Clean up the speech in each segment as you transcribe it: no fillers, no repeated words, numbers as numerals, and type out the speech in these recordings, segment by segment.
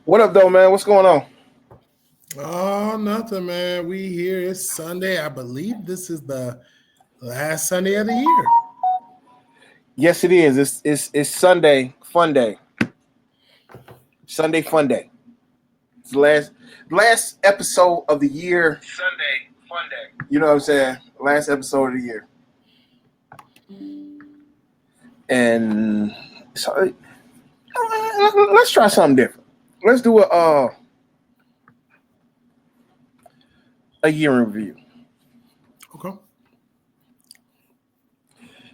What up, though, man? What's going on? Oh, nothing, man. We here. It's Sunday. I believe this is the last Sunday of the year. Yes, it is. It's Sunday Fun Day. Sunday Fun Day. It's the last episode of the year. Sunday Fun Day. You know what I'm saying? Last episode of the year. And so let's try something different. Let's do a year in review. Okay.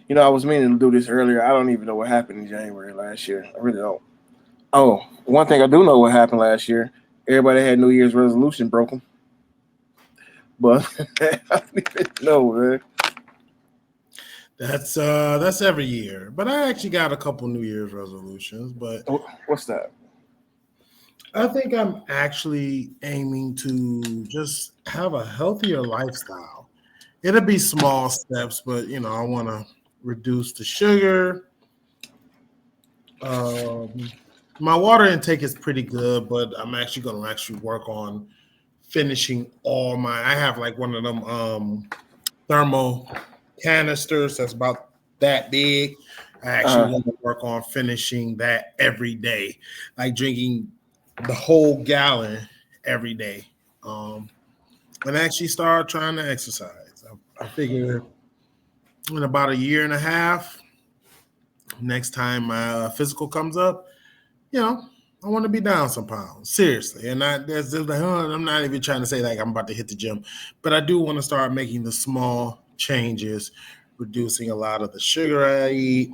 You know, I was meaning to do this earlier. I don't even know what happened in January last year. I really don't. Oh, one thing I do know what happened last year. Everybody had New Year's resolution broken. But I don't even know, man. That's every year. But I actually got a couple New Year's resolutions. But what's that? I think I'm actually aiming to just have a healthier lifestyle. It'll be small steps, but I want to reduce the sugar. My water intake is pretty good, but I'm actually going to work on finishing all my. I have like one of them thermal canisters that's about that big. I actually want to work on finishing that every day, like drinking the whole gallon every day. And actually start trying to exercise. I figure in about a year and a half, next time my physical comes up, I want to be down some pounds, seriously. And I'm not even trying to say like I'm about to hit the gym, but I do want to start making the small changes, reducing a lot of the sugar I eat,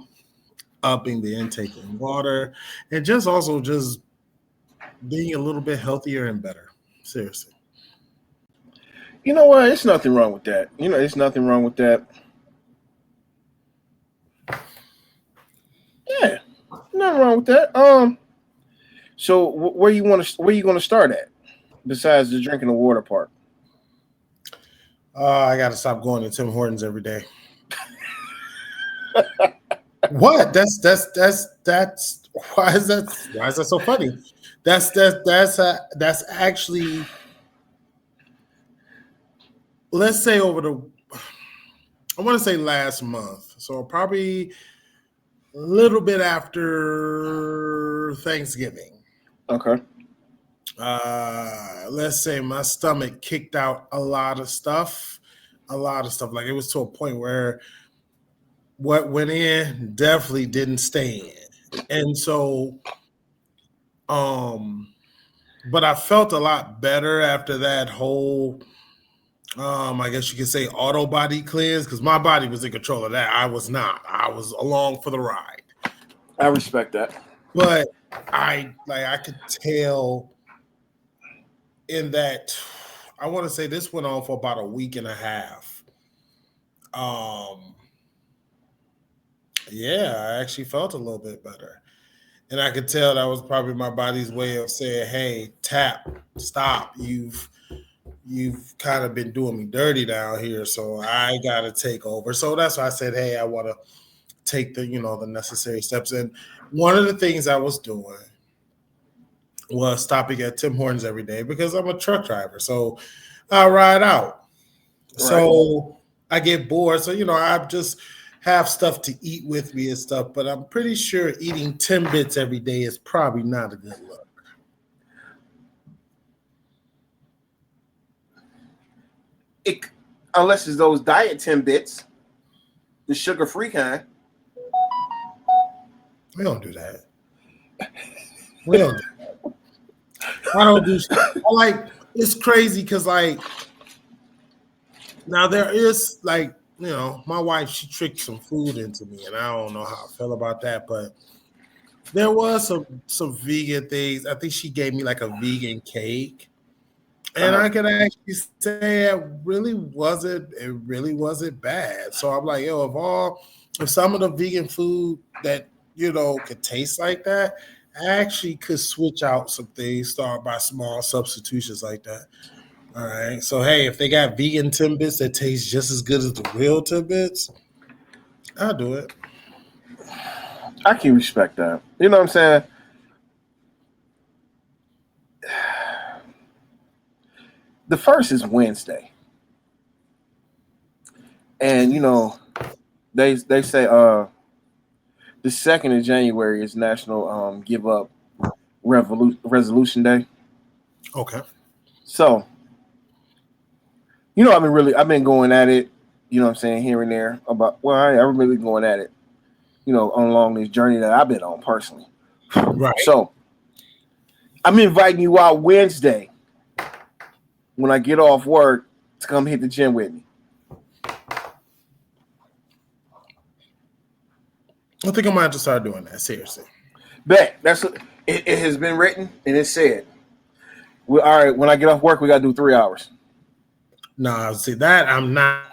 upping the intake of water, and just being a little bit healthier and better. Seriously. You know what? There's nothing wrong with that. There's nothing wrong with that. Yeah, nothing wrong with that. So where you going to start at? Besides the drinking the water part. I got to stop going to Tim Hortons every day. What? That's why is that so funny? That's actually, let's say I want to say last month. So probably a little bit after Thanksgiving. Okay. Let's say my stomach kicked out a lot of stuff. Like it was to a point where what went in definitely didn't stay in. And so, but I felt a lot better after that whole, I guess you could say auto body cleanse, because my body was in control of that. I was not. I was along for the ride. I respect that. But I could tell in that, I want to say this went on for about a week and a half. Yeah, I actually felt a little bit better. And I could tell that was probably my body's way of saying, hey, stop. You've kind of been doing me dirty down here, so I got to take over. So that's why I said, hey, I want to take the necessary steps. And one of the things I was doing was stopping at Tim Hortons every day because I'm a truck driver. So I ride out. Right. So I get bored. So, I just have stuff to eat with me and stuff, but I'm pretty sure eating Timbits every day is probably not a good look. Unless it's those diet Timbits, the sugar-free kind. We don't do that. We don't do that. I don't do it's crazy because now there is my wife, she tricked some food into me, and I don't know how I feel about that, but there was some vegan things. I think she gave me like a vegan cake, and I can actually say it really wasn't bad. So I'm like, if some of the vegan food that could taste like that, I actually could switch out some things, start by small substitutions like that. All right. So, hey, if they got vegan Timbits that taste just as good as the real Timbits, I'll do it. I can respect that. You know what I'm saying? the first is Wednesday, and they say the 2nd of January is National Give Up Resolution Day. Okay. So I've been going at it. You know what I'm saying, here and there about. Well, I've really going at it. Along this journey that I've been on personally. Right. So I'm inviting you out Wednesday when I get off work to come hit the gym with me. I think I might have to start doing that. Seriously. Bet it has been written and it's said. All right. When I get off work, we gotta do 3 hours. No, see that I'm not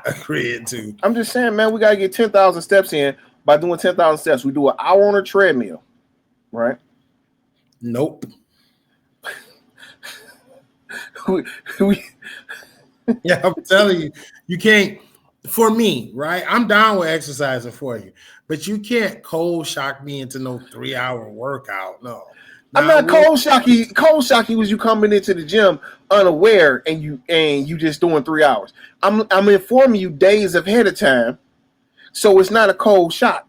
agreeing to. I'm just saying, man, we gotta get 10,000 steps in. By doing 10,000 steps, we do an hour on a treadmill, right? Nope. Yeah, I'm telling you, you can't. For me, right? I'm down with exercising for you, but you can't cold shock me into no 3-hour workout. No, I'm not cold shocky. Cold shocky was you coming into the gym unaware and you just doing 3 hours. I'm informing you days ahead of time, so it's not a cold shock.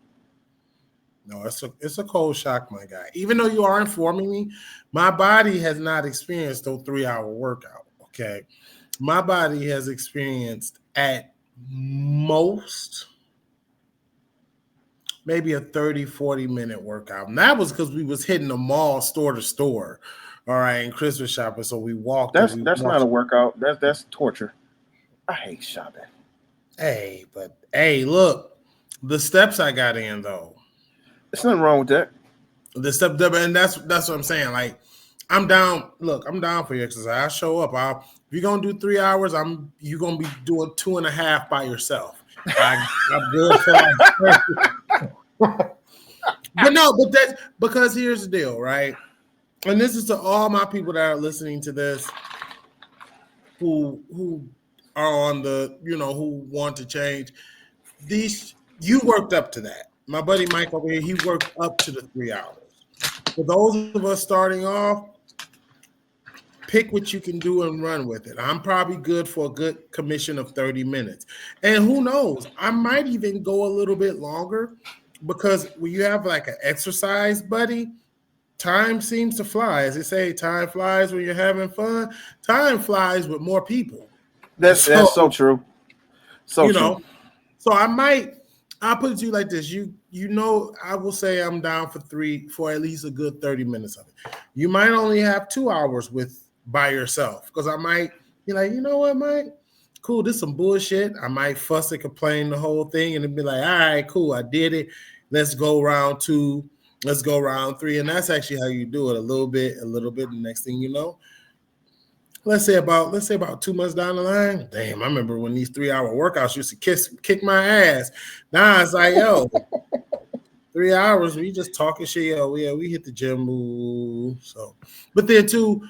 No, it's a cold shock, my guy. Even though you are informing me, my body has not experienced no 3-hour workout. Okay, my body has experienced at most maybe a 30-40 minute workout, and that was because we was hitting the mall store to store, all right, and Christmas shopping, so we walked. That's not a workout. That's torture. I hate shopping. Hey, look, the steps I got in though. There's nothing wrong with that. The step, and that's what I'm saying. Like, I'm down. Look, I'm down for your exercise. I show up. If you're gonna do 3 hours, you're gonna be doing 2.5 by yourself. I'm good for that. But that's because here's the deal, right? And this is to all my people that are listening to this, who are on the, who want to change. You worked up to that. My buddy Mike over here, he worked up to the 3 hours. For those of us starting off, pick what you can do and run with it. I'm probably good for a good commission of 30 minutes. And who knows, I might even go a little bit longer, because when you have like an exercise buddy, time seems to fly. As they say, time flies when you're having fun. Time flies with more people. That's so true. So true. So I'll put it to you like this. I will say I'm down for at least a good 30 minutes of it. You might only have 2 hours by yourself, because I might be like, you know what, Mike? Cool, this is some bullshit. I might fuss and complain the whole thing, and it'd be like, all right, cool, I did it. Let's go round 2. Let's go round 3. And that's actually how you do it, a little bit. The next thing you know, let's say about 2 months down the line, damn, I remember when these 3-hour workouts used to kick my ass. Now it's like, yo, 3 hours, we just talking shit. Yo, yeah, we hit the gym. Ooh, so, but then too,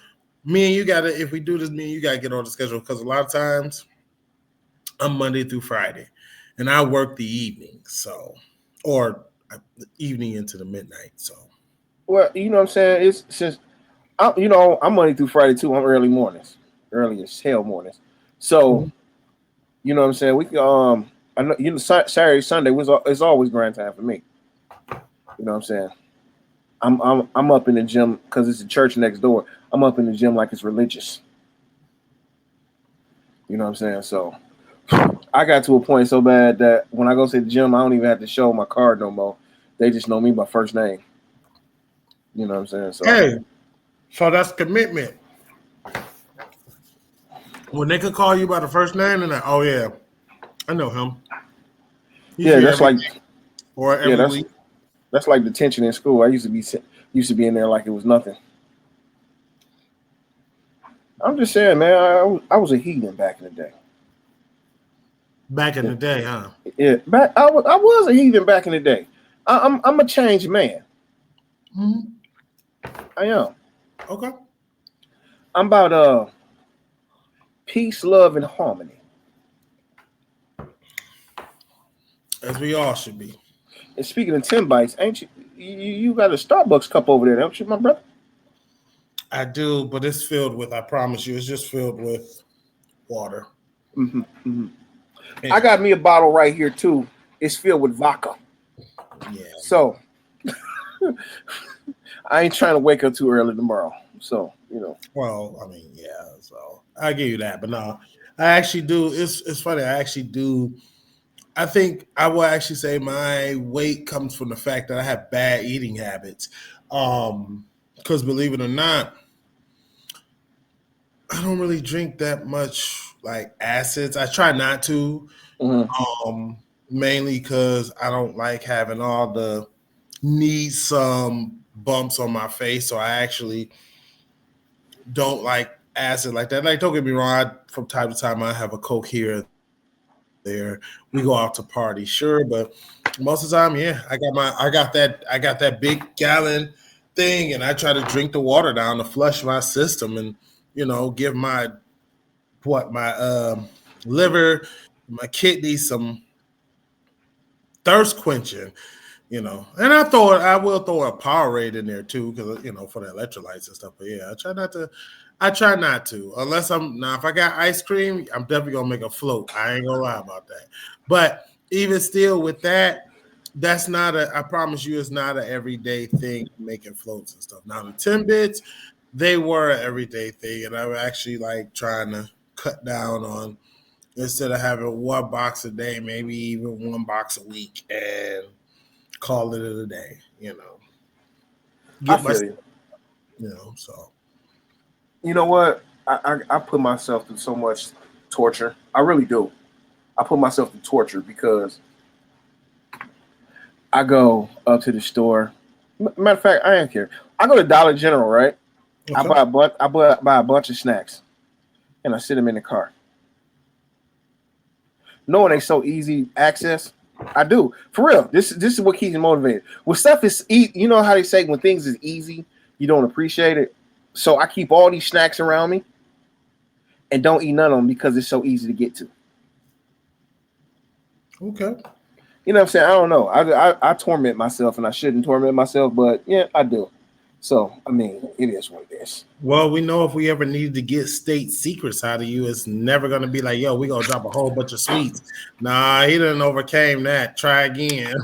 if we do this, me and you gotta get on the schedule, because a lot of times I'm Monday through Friday and I work the evening, or evening into the midnight. So, well, you know what I'm saying? It's since I'm Monday through Friday too. I'm early as hell mornings. So, you know what I'm saying? We can I know Saturday, Sunday it's always grind time for me. You know what I'm saying? I'm up in the gym because it's a church next door. I'm up in the gym like it's religious. You know what I'm saying? So I got to a point so bad that when I go to the gym, I don't even have to show my card no more. They just know me by first name. You know what I'm saying? So hey, so that's commitment. When they could call you by the first name, and oh yeah, I know him. That's like every week. That's like detention in school. I used to be in there like it was nothing. I'm just saying, man. I was a heathen back in the day. Back in the day, huh? Yeah, I was a heathen back in the day. I'm a changed man. Mm-hmm. I am. Okay. I'm about peace, love, and harmony. As we all should be. And speaking of 10 bites, ain't you got a Starbucks cup over there, don't you, my brother? I do, but it's filled with. I promise you, it's just filled with water. Mm-hmm, mm-hmm. Yeah. I got me a bottle right here too. It's filled with vodka. Yeah. So I ain't trying to wake up too early tomorrow. So, Well, I mean, yeah. So I give you that, but no, I actually do. It's funny. I actually do. I think I will actually say my weight comes from the fact that I have bad eating habits. Because believe it or not, I don't really drink that much like acids. I try not to. mhm. Mainly because I don't like having all the need some bumps on my face. So I actually don't like acid like that. Like, don't get me wrong, from time to time I have a Coke here and there. We go out to party, sure, but most of the time, yeah, I got that big gallon thing, and I try to drink the water down to flush my system and give my liver, my kidneys some thirst quenching. And I will throw a Powerade in there too, because for the electrolytes and stuff. But yeah, I try not to, unless if I got ice cream, I'm definitely gonna make a float. I ain't gonna lie about that. But even still with that, that's not I promise you, it's not an everyday thing making floats and stuff. Now the Timbits, they were an everyday thing, and I'm actually like trying to cut down on, instead of having one box a day, maybe even one box a week, and call it a day, I Get my, feel you. so. You know what? I put myself through so much torture. I really do. I put myself through torture because I go up to the store. Matter of fact, I ain't care. I go to Dollar General, right? I Okay. buy a bunch of snacks, and I sit them in the car. Knowing they so easy access, I do for real. This is what keeps me motivated. When stuff is you know how they say when things is easy, you don't appreciate it. So I keep all these snacks around me and don't eat none of them because it's so easy to get to. Okay. You know what I'm saying? I don't know. I torment myself and I shouldn't torment myself, but yeah, I do. So I mean, it is what it is. Well, we know if we ever needed to get state secrets out of you, it's never going to be like, yo, we're going to drop a whole bunch of sweets. Nah, he didn't overcame that. Try again.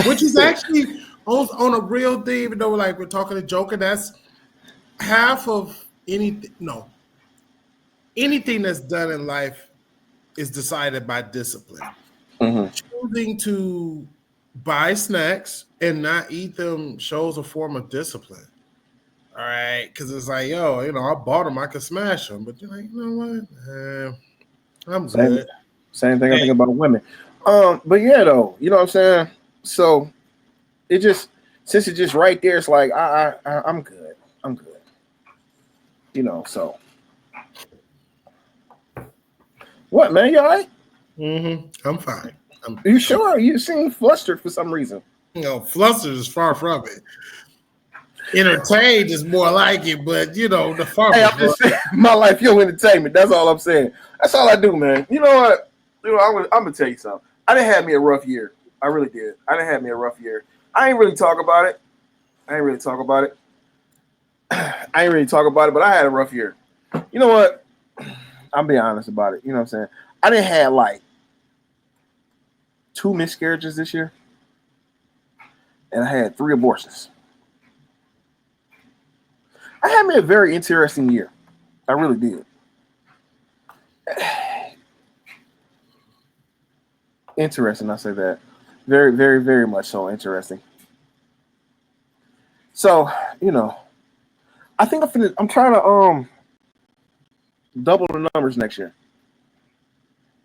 Which is actually on a real thing, even though like we're talking a joker, that's half of anything. No, anything that's done in life is decided by discipline. Mm-hmm. Choosing to buy snacks and not eat them shows a form of discipline. All right, because it's like, yo, I bought them, I could smash them, but you're like, you know what? I'm Same good. same thing I Hey, think about women. But yeah, though, you know what I'm saying. So it just since it's just right there, it's like I'm good. I'm good. So what, man? You all right? I'm fine. You sure? You seem flustered for some reason. Flustered is far from it. Entertained is more like it, but the far Hey, from I'm just saying, my life, your entertainment. That's all I'm saying. That's all I do, man. You know what? I'm gonna tell you something. I didn't have me a rough year. I really did. I didn't have me a rough year. I ain't really talk about it. I ain't really talk about it. But I had a rough year. You know what? I'm being honest about it. You know what I'm saying? I didn't have like 2 miscarriages this year, and I had 3 abortions. I had me a very interesting year. I really did. Interesting, I say that. Very, very, very much so interesting. So, I think I'm trying to double the numbers next year.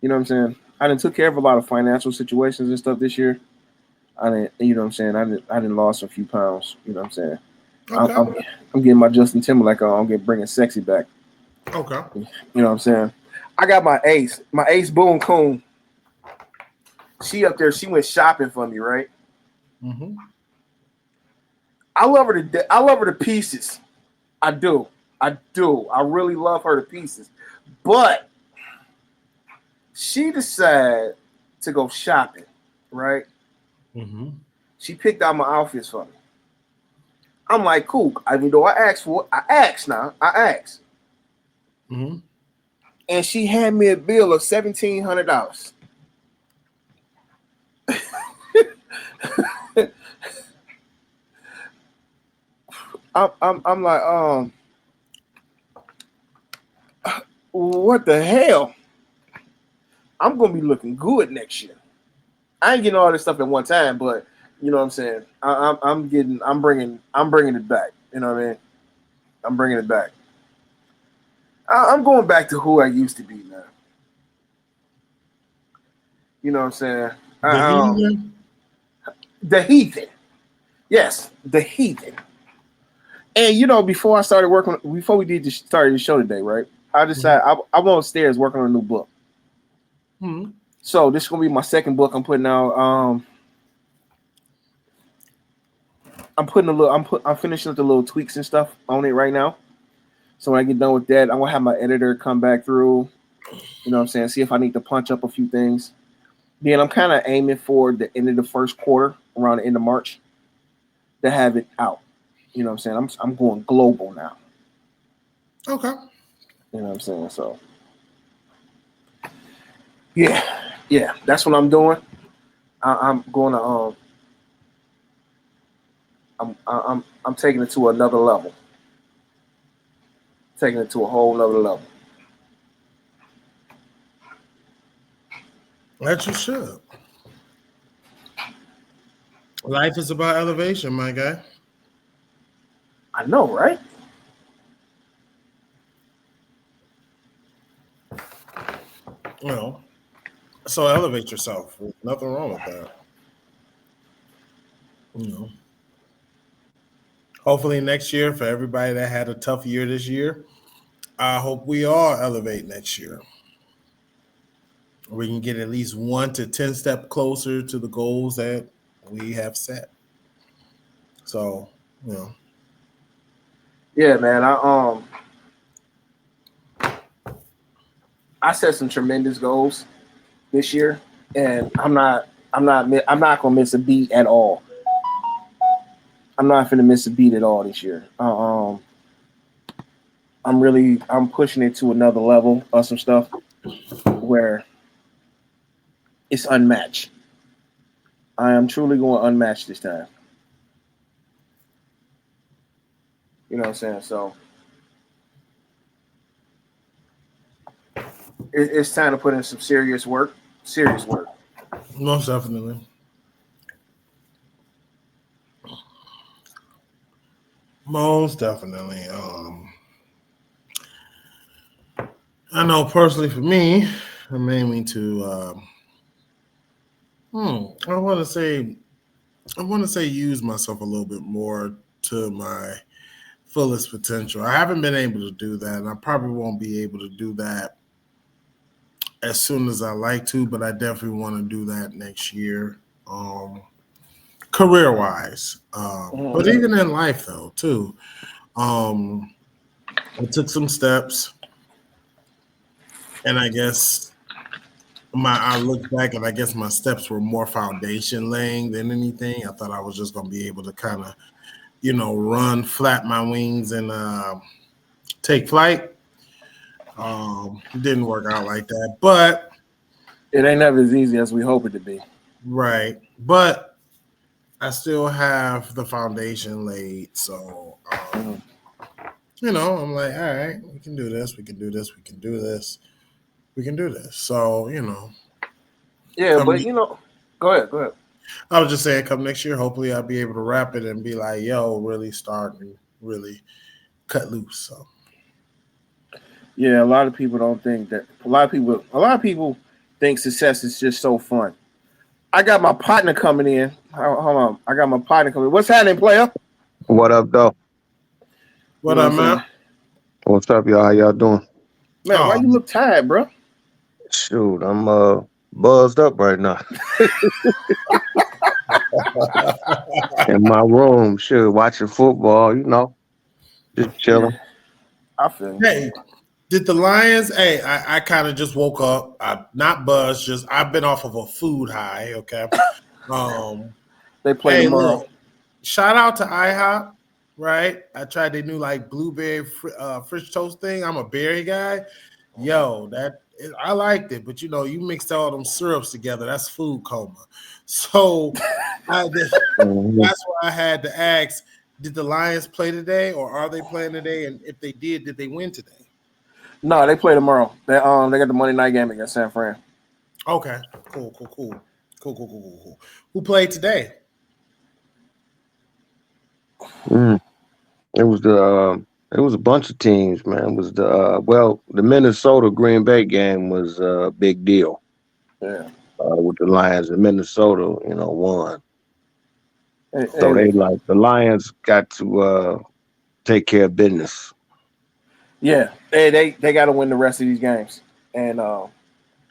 You know what I'm saying? I done took care of a lot of financial situations and stuff this year. I didn't, you know what I'm saying? I didn't lost a few pounds. You know what I'm saying? okay. I'm getting my Justin Timberlake on. I'm getting bringing sexy back. Okay. You know what I'm saying? I got my ace Boone Coon. She up there. She went shopping for me, right? Mm-hmm. I love her to pieces. I do. I really love her to pieces. But she decided to go shopping, right? Mm-hmm. She picked out my outfits for me. I'm like, cool. Even though I asked for it, I asked. Mm-hmm. And she had me a bill of $1,700. I'm like, what the hell? I'm gonna be looking good next year. I ain't getting all this stuff at one time, but you know what I'm saying. I'm bringing it back. You know what I mean? I'm bringing it back. I'm going back to who I used to be now. You know what I'm saying? The heathen. The heathen. Yes, the heathen. And you know, before we started the show today, right? I decided I'm on stairs working on a new book. Mm-hmm. So this is gonna be my second book I'm putting out. I'm finishing up the little tweaks and stuff on it right now. So when I get done with that, I'm gonna have my editor come back through. You know what I'm saying? See if I need to punch up a few things. Then I'm kind of aiming for the end of the first quarter, around the end of March, to have it out. You know what I'm saying? I'm going global now. Okay. You know what I'm saying? So yeah, that's what I'm doing. I'm going to I'm taking it to another level. Taking it to a whole nother level. That you should. Life is about elevation, my guy. I know, right? You know, so elevate yourself. There's nothing wrong with that. You know, hopefully next year, for everybody that had a tough year this year, I hope we all elevate next year. We can get at least 1 to 10 steps closer to the goals that we have set. So, you know. Yeah, man. I set some tremendous goals this year, and I'm not gonna miss a beat at all. I'm not gonna miss a beat at all this year. I'm pushing it to another level of some stuff where it's unmatched. I am truly going unmatched this time. You know what I'm saying? So it's time to put in some serious work. Serious work. Most definitely. Most definitely. I know personally for me, I'm aiming to I want to say use myself a little bit more to my fullest potential. I haven't been able to do that, and I probably won't be able to do that as soon as I like to, but I definitely want to do that next year. Career wise. But even in life though, too. I took some steps, and I guess I look back and I guess my steps were more foundation laying than anything. I thought I was just gonna be able to kind of, run, flap my wings, and take flight. Didn't work out like that, but it ain't never as easy as we hope it to be. Right, but I still have the foundation laid, so I'm like, all right, we can do this, we can do this, we can do this, we can do this. So yeah, but go ahead. I was just saying, come next year, hopefully I'll be able to wrap it and be like, yo, really start and really cut loose. So yeah, a lot of people don't think that. A lot of people think success is just so fun. I got my partner coming in. Hold on, I got my partner coming in. What's happening, player? What up, though? What up, man? What's up, y'all? How y'all doing? Man, why you look tired, bro? Shoot, I'm buzzed up right now. In my room, watching football, just chilling. I feel you. Hey, did the Lions? Hey, I kind of just woke up. I'm not buzzed. Just I've been off of a food high. Okay. They play tomorrow. Look, shout out to IHOP, right? I tried their new like blueberry French toast thing. I'm a berry guy. Yo, I liked it, but you mixed all them syrups together. That's food coma. So that's why I had to ask: did the Lions play today, or are they playing today? And if they did they win today? No, they play tomorrow. They got the Monday night game against San Fran. Okay, cool. Who played today? It was a bunch of teams, man. It was the Minnesota Green Bay game was a big deal. Yeah. With the Lions in Minnesota, won. So Hey, the Lions got to take care of business. Yeah, they got to win the rest of these games, and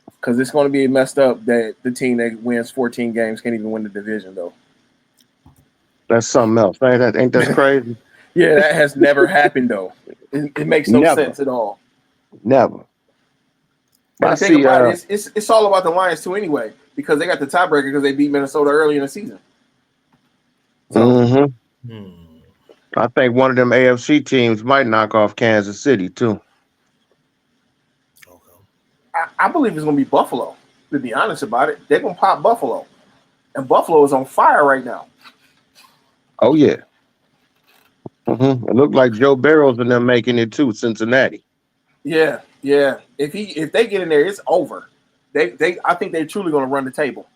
because it's going to be messed up that the team that wins 14 games can't even win the division though. That's something else. Ain't that crazy? Yeah, that has never happened though. It makes no sense at all. Never. And the thing about it is, it's all about the Lions too anyway, because they got the tiebreaker because they beat Minnesota early in the season. So, I think one of them AFC teams might knock off Kansas City too. Okay. I believe it's going to be Buffalo. To be honest about it, they're going to pop Buffalo, and Buffalo is on fire right now. Oh yeah. It looked like Joe Barrow's and them making it too. Cincinnati. Yeah. If they get in there, it's over. I think they're truly going to run the table.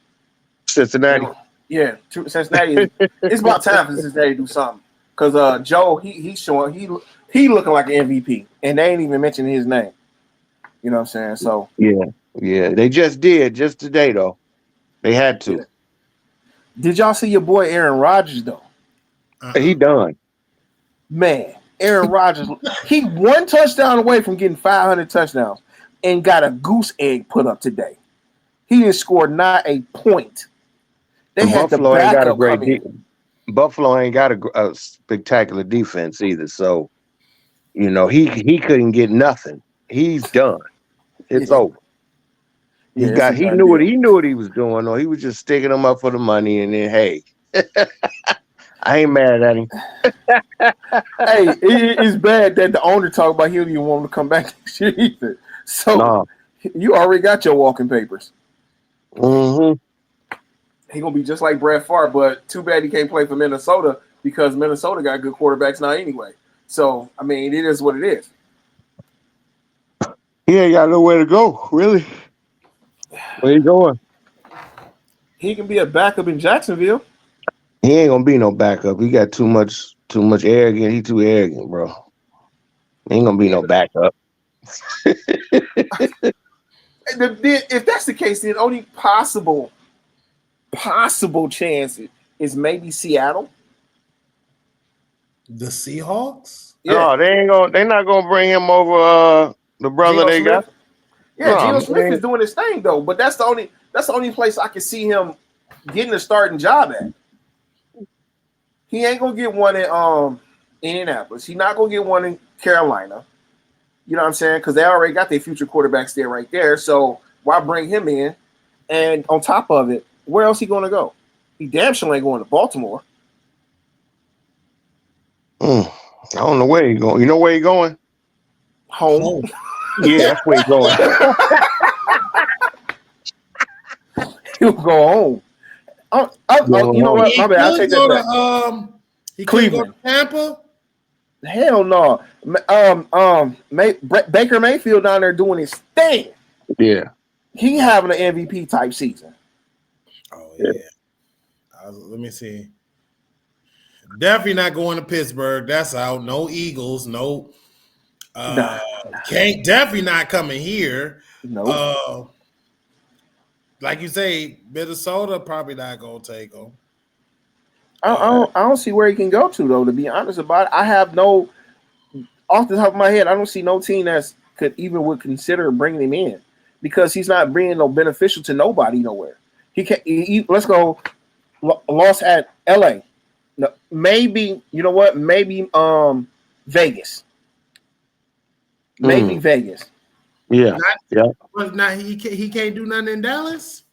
Cincinnati. Yeah, Cincinnati. It's about time for Cincinnati to do something because Joe he's showing he looking like an MVP, and they ain't even mentioning his name. You know what I'm saying? So yeah, they just did just today though. They had to. Yeah. Did y'all see your boy Aaron Rodgers though? He done. Man, Aaron Rodgers, he one touchdown away from getting 500 touchdowns and got a goose egg put up today. He didn't score not a point. They had the backup come in. Buffalo ain't got a spectacular defense either, so he couldn't get nothing. He's done. It's over. He knew what he was doing, or he was just sticking them up for the money, and then hey, I ain't mad at him. Hey, it's bad that the owner talked about he don't even want him to come back next year either. So you already got your walking papers. He gonna be just like Brett Favre, but too bad he can't play for Minnesota because Minnesota got good quarterbacks now anyway. So I mean, it is what it is. He ain't got nowhere to go, really. Where you going? He can be a backup in Jacksonville. He ain't gonna be no backup. He got too much arrogant. He too arrogant, bro. He ain't gonna be no backup. If that's the case, the only possible chance is maybe Seattle. The Seahawks? Yeah. No, they're not gonna bring him over. The brother Geno they Smith? got. Yeah, Geno Smith is doing his thing though, but that's the only place I can see him getting a starting job at. He ain't gonna get one in Indianapolis. He's not gonna get one in Carolina. You know what I'm saying? Because they already got their future quarterbacks there right there. So why bring him in? And on top of it, where else he gonna go? He damn sure ain't going to Baltimore. I don't know where he going. You know where he going? Home. Yeah, that's where he going. He'll go home. You know what? My bad. I'll take that back. He Cleveland. Go to Tampa? Hell no. Baker Mayfield down there doing his thing. Yeah. He having an MVP type season. Oh yeah. Let me see. Definitely not going to Pittsburgh. That's out. No Eagles. No. Can't definitely not coming here. No. Like you say, Minnesota probably not gonna take him. I don't see where he can go to though. To be honest about it, I have no. Off the top of my head, I don't see no team that would consider bringing him in because he's not bringing no beneficial to nobody nowhere. He can't. Let's go. Lost at LA. No, maybe you know what? Maybe Vegas. Maybe Vegas. Yeah. But now he can't do nothing in Dallas.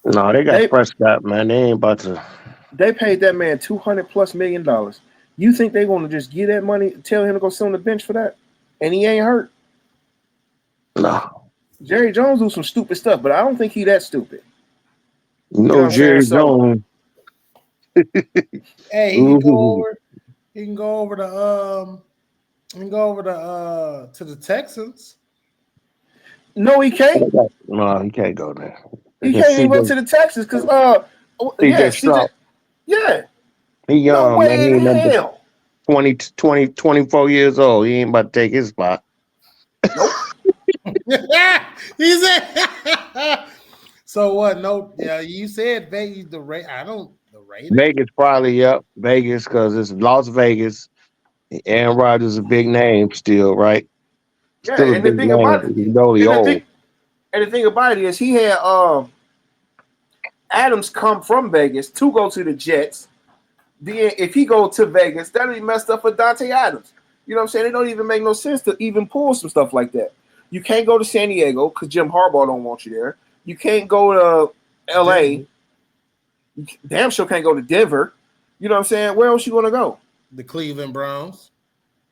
No, they got Prescott, man. They ain't about to. They paid that man $200+ million. You think they're going to just give that money, tell him to go sit on the bench for that, and he ain't hurt? No. Jerry Jones do some stupid stuff, but I don't think he that stupid. No, Jerry Jones. Hey, he can go over. He can go over to to the Texans. No, he can't. No, he can't go there. He can't even go to the Texans because yeah. He young, no way man. He in hell. 24 years old. He ain't about to take his spot. Nope. He said. So what? No, yeah, you said Vegas. The Raiders. Vegas probably Vegas because it's Las Vegas. Aaron Rodgers is a big name still, right? Yeah, Still a and big the thing name. about it, He's only old. And the thing about it is he had Adams come from Vegas to go to the Jets. Then if he go to Vegas, that'll be messed up for Dante Adams. You know what I'm saying? It don't even make no sense to even pull some stuff like that. You can't go to San Diego because Jim Harbaugh don't want you there. You can't go to LA. You damn sure can't go to Denver. You know what I'm saying? Where else you gonna go? The Cleveland Browns.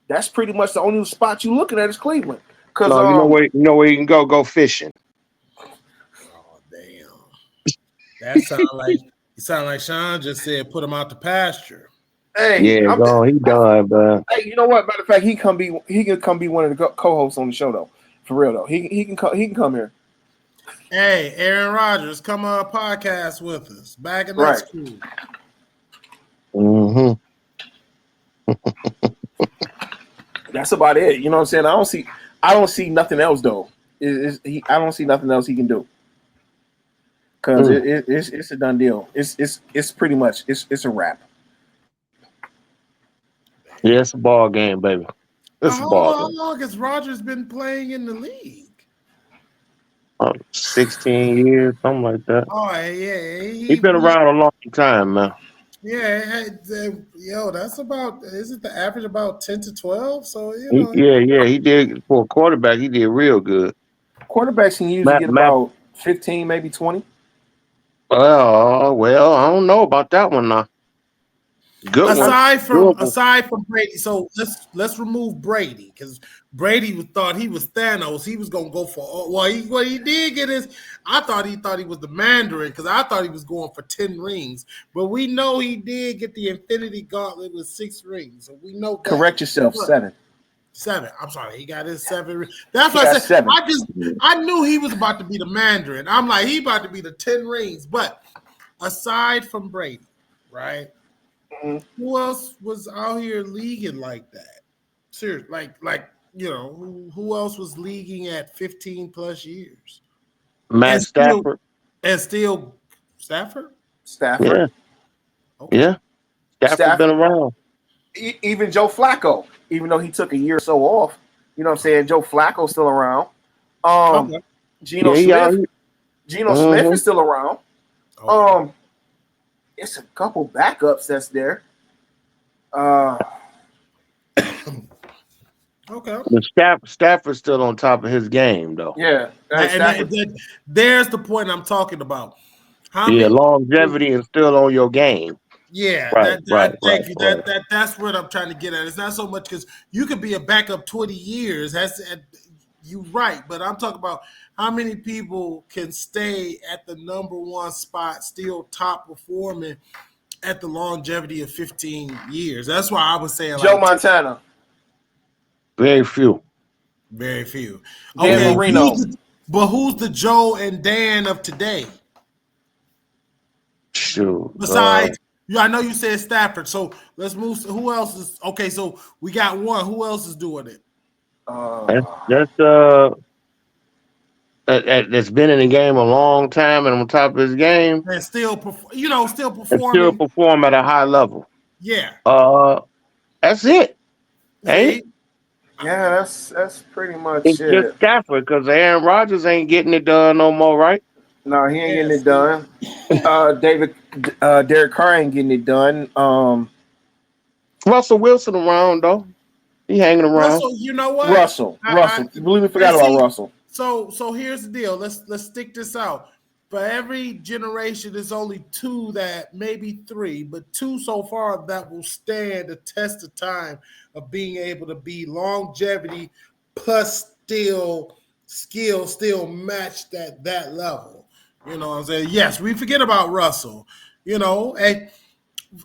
That's pretty much the only spot you looking at is Cleveland. Because you know where you can go fishing. Oh damn! That sound like Sean just said, put him out the pasture. Hey, he done, bro. Hey, you know what? Matter of fact, he can come be one of the co-hosts on the show though. For real though, he can come here. Hey, Aaron Rodgers, come on a podcast with us. Back in that school. Mm-hmm. That's about it. You know what I'm saying? I don't see nothing else though. I don't see nothing else he can do. Because it's a done deal. It's pretty much it's a wrap. Yeah, it's a ball game, baby. How long has Rodgers been playing in the league? 16 years, something like that. Oh yeah, he's been around a long time, man. Yeah, that's about. Isn't the average about 10 to 12? So he did for a quarterback. He did real good. Quarterbacks can usually get about 15, maybe 20. Well, I don't know about that one now. Good aside from Brady, so let's remove Brady because Brady thought he was Thanos. He was gonna go for what he did get is I thought he was the Mandarin because I thought he was going for 10 rings, but we know he did get the Infinity Gauntlet with 6 rings. So we know that. Correct yourself, 7. 7. I'm sorry, he got his 7. That's what I said. 7. I knew he was about to be the Mandarin. I'm like he about to be the 10 rings. But aside from Brady, right? Who else was out here leaguing like that? Seriously, like who else was leaguing at 15 plus years? Stafford. Stafford? Stafford. Yeah. Okay. Yeah. Stafford been around. Even Joe Flacco, even though he took a year or so off, you know what I'm saying? Joe Flacco's still around. Geno Smith is still around. Okay. It's a couple backups that's there. Okay. But Stafford's still on top of his game, though. Yeah. There's the point I'm talking about. Longevity is still on your game. Yeah, thank you. That's what I'm trying to get at. It's not so much because you could be a backup 20 years. You're right, but I'm talking about how many people can stay at the number 1 spot, still top performing at the longevity of 15 years. That's why I was saying Joe Montana. Very few. Very few. Dan Marino. Who's the Joe and Dan of today? Sure. Besides, I know you said Stafford, so let's move. Who else is okay? So we got one. Who else is doing it? That's been in the game a long time and on top of his game, and still performing. Still perform at a high level. Yeah. That's it. Yeah, that's pretty much it's it. Just Stafford because Aaron Rodgers ain't getting it done no more, right? No, he ain't getting it done. Derek Carr ain't getting it done. Russell Wilson around though. He hanging around. Russell, you know what? Russell. I believe we forgot about Russell. So here's the deal. Let's stick this out. for every generation, there's only two that, maybe three, but two so far that will stand the test of time of being able to be longevity plus still skill, still matched at that level. You know what I'm saying? Yes, we forget about Russell. You know, and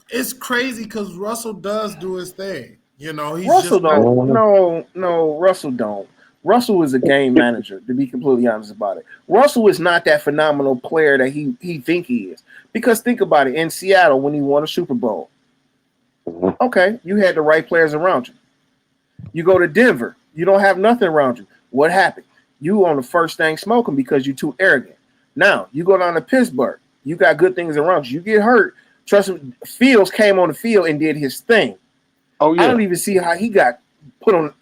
it's crazy because Russell does do his thing. You know, he's Russell just not. don't. No, Russell don't. Russell is a game manager, to be completely honest about it. Russell is not that phenomenal player that he think he is. Because think about it, in Seattle when he won a Super Bowl, okay, you had the right players around you. You go to Denver, you don't have nothing around you. What happened? You on the first thing smoking because you're too arrogant. Now you go down to Pittsburgh, you got good things around you. You get hurt. Trust me, Fields came on the field and did his thing. Oh yeah. I don't even see how he got put on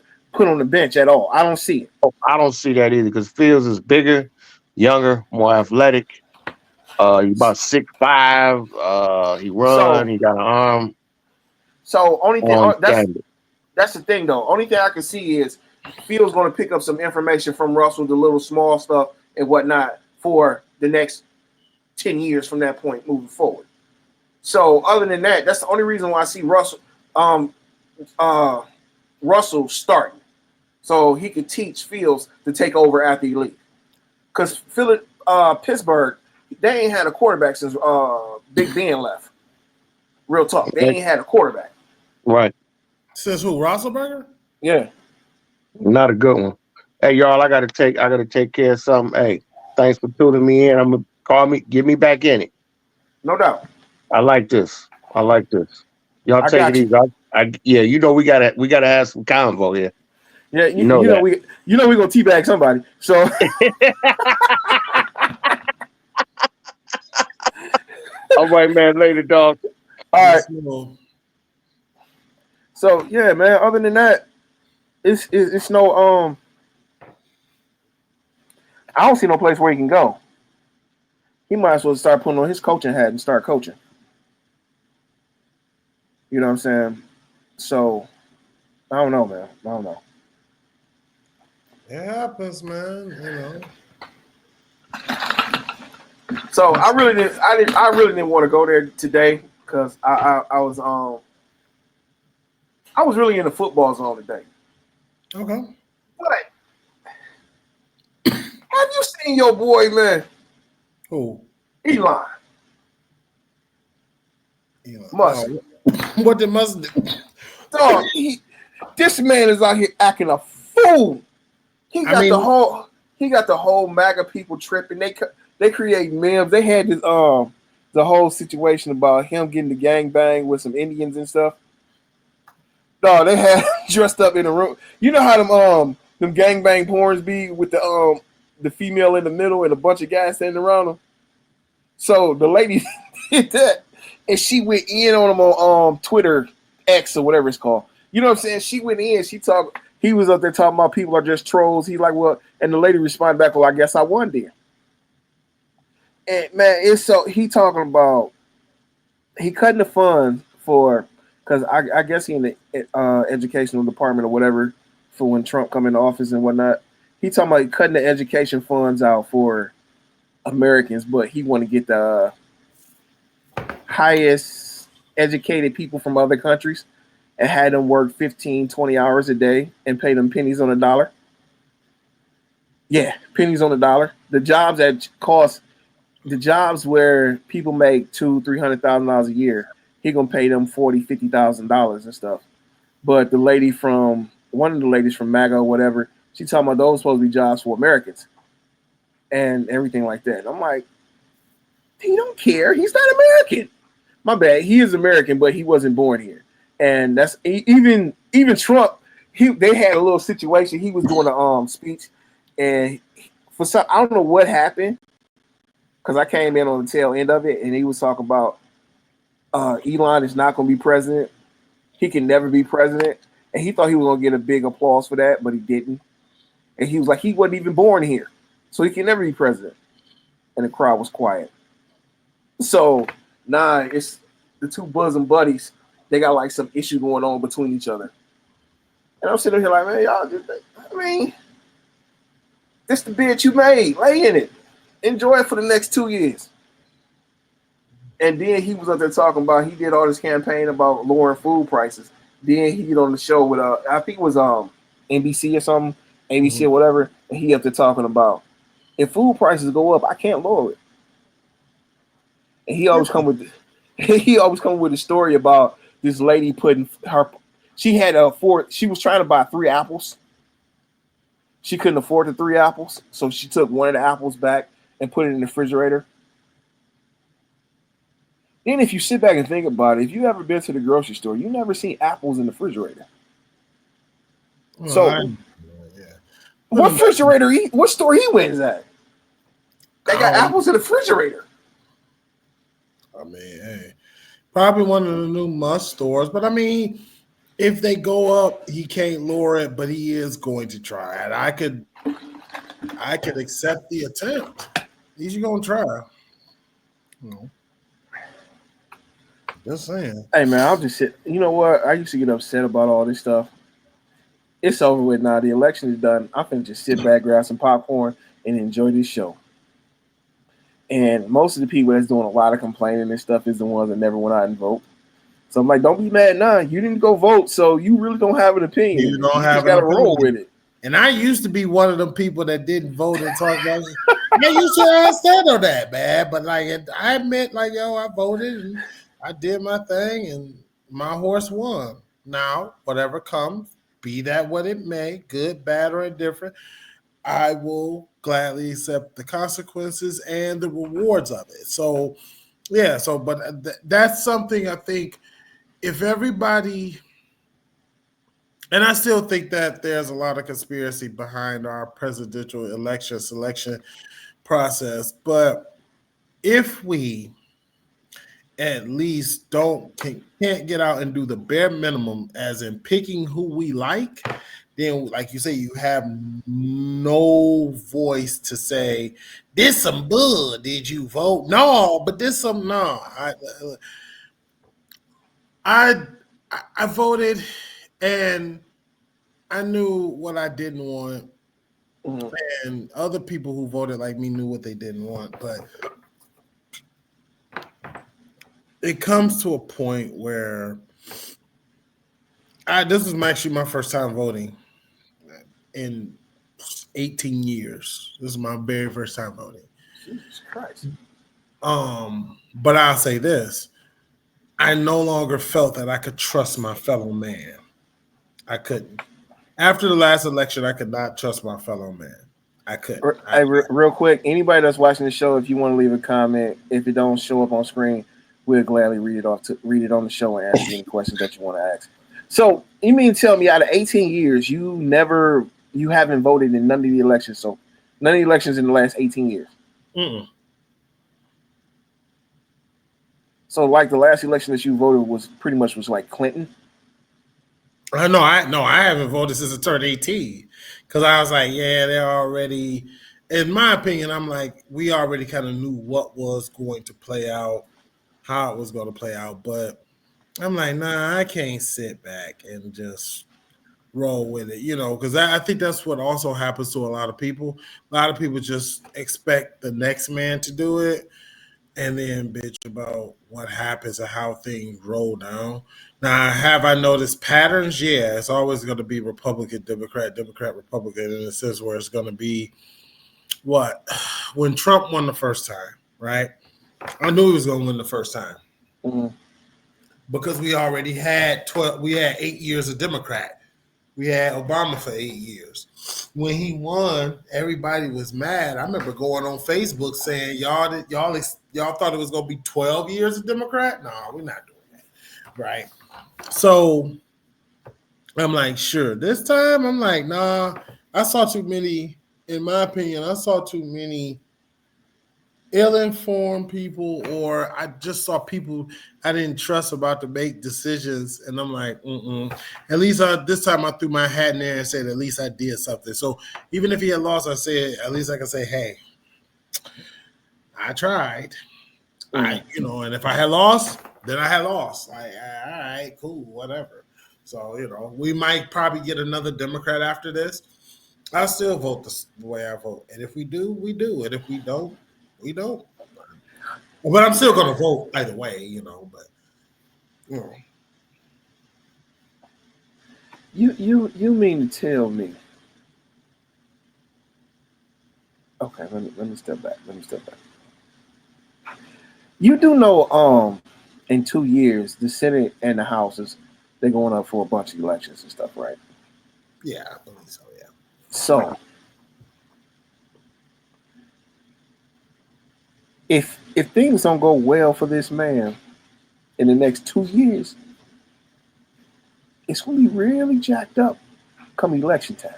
the bench at all. I don't see it. Oh, I don't see that either because Fields is bigger, younger, more athletic. He's about 6'5". He run. He got an arm. So only thing Standard. that's the thing though. Only thing I can see is Fields going to pick up some information from Russell, the little small stuff and whatnot for the next 10 years from that point moving forward. So other than that, that's the only reason why I see Russell starting. So he could teach Fields to take over after he leaves. Because Pittsburgh, they ain't had a quarterback since Big Ben left. Real talk. They ain't had a quarterback. Right. Since who? Roethlisberger? Yeah. Not a good one. Hey y'all, I gotta take care of something. Hey, thanks for tuning me in. I'm gonna get me back in it. No doubt. I like this. Y'all I take got it easy. Yeah, you know we gotta have some convo here. Yeah, you know we gonna teabag somebody. So all right, man. Later, dog. all right. So yeah, man. Other than that, it's no I don't see no place where he can go. He might as well start putting on his coaching hat and start coaching. You know what I'm saying? So I don't know, man. I don't know. It happens, man. You know. So I really didn't want to go there today because I was really in the football zone today. Okay. But have you seen your boy, man? Who? Elon. Musk. What did Musk do? Dog, this man is out here acting a fool. He got the whole MAGA people tripping. They create memes. They had this the whole situation about him getting the gangbang with some Indians and stuff. No, they had dressed up in a room. You know how them gangbang porns be with the female in the middle and a bunch of guys standing around them. So the lady did that, and she went in on him on Twitter X or whatever it's called. You know what I'm saying? She went in. He was up there talking about people are just trolls. He's like, well, and the lady responded back, well, I guess I won there. And man, he talking about he cutting the funds for because I guess he in the educational department or whatever for when Trump come into office and whatnot. He talking about cutting the education funds out for Americans, but he want to get the highest educated people from other countries and had them work 15, 20 hours a day and pay them pennies on the dollar. Yeah, pennies on the dollar. The jobs where people make $200,000-$300,000 a year, he gonna pay them $40,000-$50,000 and stuff. But one of the ladies from MAGA or whatever, she talking about those supposed to be jobs for Americans and everything like that. And I'm like, he don't care. He's not American. My bad. He is American, but he wasn't born here. And that's even Trump. They had a little situation. He was doing a speech, and I don't know what happened because I came in on the tail end of it, and he was talking about Elon is not going to be president. He can never be president, and he thought he was going to get a big applause for that, but he didn't. And he was like, he wasn't even born here, so he can never be president. And the crowd was quiet. So it's the two bosom buddies. They got like some issue going on between each other. And I'm sitting here like, man, y'all just, this the bid you made. Lay in it. enjoy it for the next 2 years. And then he was up there talking about, he did all this campaign about lowering food prices. Then he get on the show with I think it was NBC or something, ABC or whatever, and he up there talking about, if food prices go up, I can't lower it. And he always come with the story about this lady putting she was trying to buy 3 apples. She couldn't afford the 3 apples, so she took one of the apples back and put it in the refrigerator. Then if you sit back and think about it, if you ever been to the grocery store, you never seen apples in the refrigerator. Well, So what refrigerator what store he went at? They got apples in the refrigerator. I mean, hey, probably one of the new Musk stores, but I mean, if they go up, he can't lower it, but he is going to try it. I could accept the attempt. At least you're gonna try. Just saying. Hey man, I'll just sit. You know what? I used to get upset about all this stuff. It's over with now. The election is done. I'm finna just sit back, grab some popcorn, and enjoy this show. And most of the people that's doing a lot of complaining and stuff is the ones that never went out and vote. So I'm like, don't be mad now. You didn't go vote, so you really don't have an opinion. You don't have just got to roll with it. And I used to be one of them people that didn't vote and talk about it. Man, you should understand on that, man. But like, I admit, like, yo, I voted and I did my thing, and my horse won. Now, whatever comes, be that what it may, good, bad, or indifferent, I will gladly accept the consequences and the rewards of it. So, yeah. So, but that's something I think if everybody. And I still think that there's a lot of conspiracy behind our presidential election selection process. But if we at least can't get out and do the bare minimum, as in picking who we like, then, like you say, you have no voice to say, this some bull, did you vote? No, but this some, no. I voted, and I knew what I didn't want, and other people who voted like me knew what they didn't want. But it comes to a point where this is actually my first time voting in 18 years. This is my very first time voting. Jesus Christ. But I'll say this. I no longer felt that I could trust my fellow man. I couldn't. After the last election, I could not trust my fellow man. I couldn't. Hey, real quick, anybody that's watching the show, if you want to leave a comment, if it don't show up on screen, we'll gladly read it on the show and ask you any questions that you want to ask. So you mean to tell me out of 18 years, you haven't voted in none of the elections? So none of the elections in the last 18 years? Mm-mm. So like the last election that you voted was like Clinton? No, I haven't voted since I turned 18 because I was like, yeah, they're already, in my opinion, I'm like, we already kind of knew what was going to play out, how it was going to play out. But I'm like, nah, I can't sit back and just roll with it, because I think that's what also happens to a lot of people. A lot of people just expect the next man to do it and then bitch about what happens and how things roll down. Now, have I noticed patterns? Yeah, it's always going to be Republican, Democrat, Democrat, Republican, in a sense where it's going to be when Trump won the first time, right? I knew he was going to win the first time because we already had 8 years of Democrat. We had Obama for 8 years. When he won, everybody was mad. I remember going on Facebook saying, y'all thought it was going to be 12 years of Democrat? No, we're not doing that. Right? So I'm like, sure. This time, I'm like, nah, I saw too many, in my opinion, ill-informed people, or I just saw people I didn't trust about to make decisions, and I'm like, At least this time I threw my hat in there and said, at least I did something. So even if he had lost, I said, at least I can say, hey, I tried. And if I had lost, then I had lost. Like, all right, cool, whatever. So, we might probably get another Democrat after this. I still vote the way I vote. And if we do, we do. And if we don't, We don't. But I'm still gonna vote either way, you know. But you know, you mean to tell me? Okay, let me step back. You do know, in 2 years, the Senate and the Houses, they're going up for a bunch of elections and stuff, right? yeah, I believe so. Yeah. So, if things don't go well for this man in the next 2 years, it's going to be really jacked up come election time.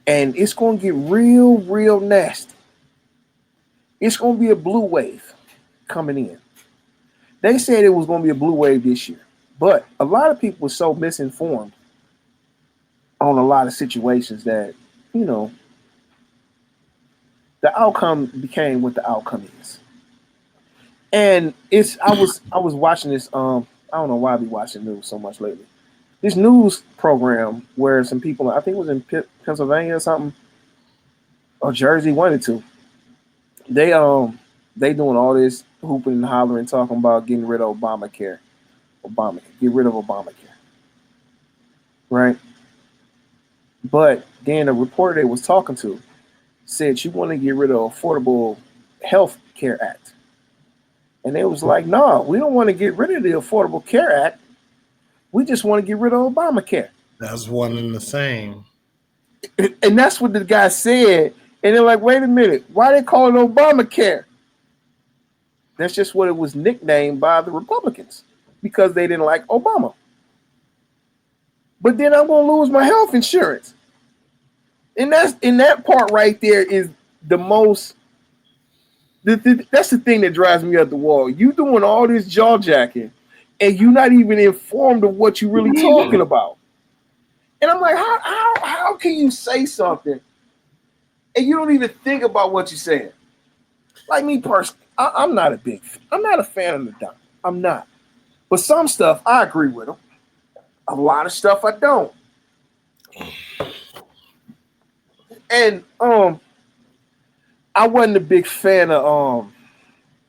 And it's going to get real nasty. It's going to be a blue wave coming in. They said it was going to be a blue wave this year. But a lot of people were so misinformed on a lot of situations that, you know, the outcome became what the outcome is. And I was watching this, I don't know why I be watching news so much lately. This news program where some people, I think it was in Pennsylvania or something, or Jersey, one or two. They doing all this hooping and hollering, talking about getting rid of Obamacare. Get rid of Obamacare. Right? But then a reporter they was talking to said you want to get rid of Affordable Health Care Act. And they was like, no, we don't want to get rid of the Affordable Care Act. We just want to get rid of Obamacare. That's one and the same. And that's what the guy said. And they're like, wait a minute, why they call it Obamacare? That's just what it was nicknamed by the Republicans because they didn't like Obama. But then I'm going to lose my health insurance. And that part right there is the most, that's the thing that drives me up the wall. You doing all this jaw jacking and you're not even informed of what you're really talking about. And I'm like, how can you say something and you don't even think about what you're saying? Like me personally, I'm not a fan of the Don. I'm not. But some stuff I agree with him. A lot of stuff I don't. And I wasn't a big fan of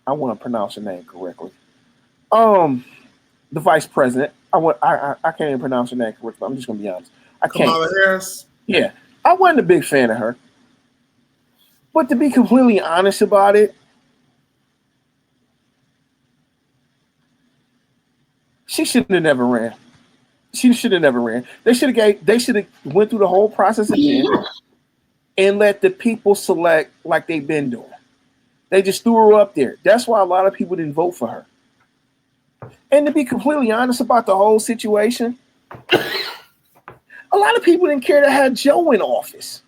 I want to pronounce her name correctly. The vice president. I can't even pronounce her name correctly. I'm just gonna be honest. I can't. Kamala Harris. Yeah, I wasn't a big fan of her. But to be completely honest about it, she should have never ran. She should have never ran. They should have went through the whole process again and let the people select like they've been doing. They just threw her up there. That's why a lot of people didn't vote for her. And to be completely honest about the whole situation, a lot of people didn't care to have Joe in office.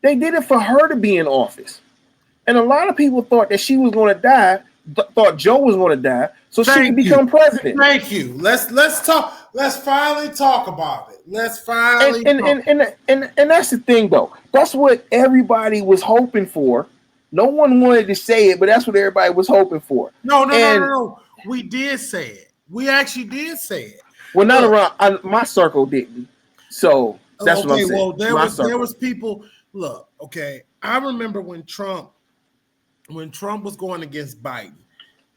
They did it for her to be in office. And a lot of people thought that she was going to die, thought Joe was going to die, so she could become president. Thank you. Let's talk. Let's finally talk about it. Let's finally. And that's the thing, though. That's what everybody was hoping for. No one wanted to say it, but that's what everybody was hoping for. No. We did say it. We actually did say it. Well, not around my circle didn't. So that's what I'm saying. Well, there was people. Look, okay. I remember when Trump was going against Biden.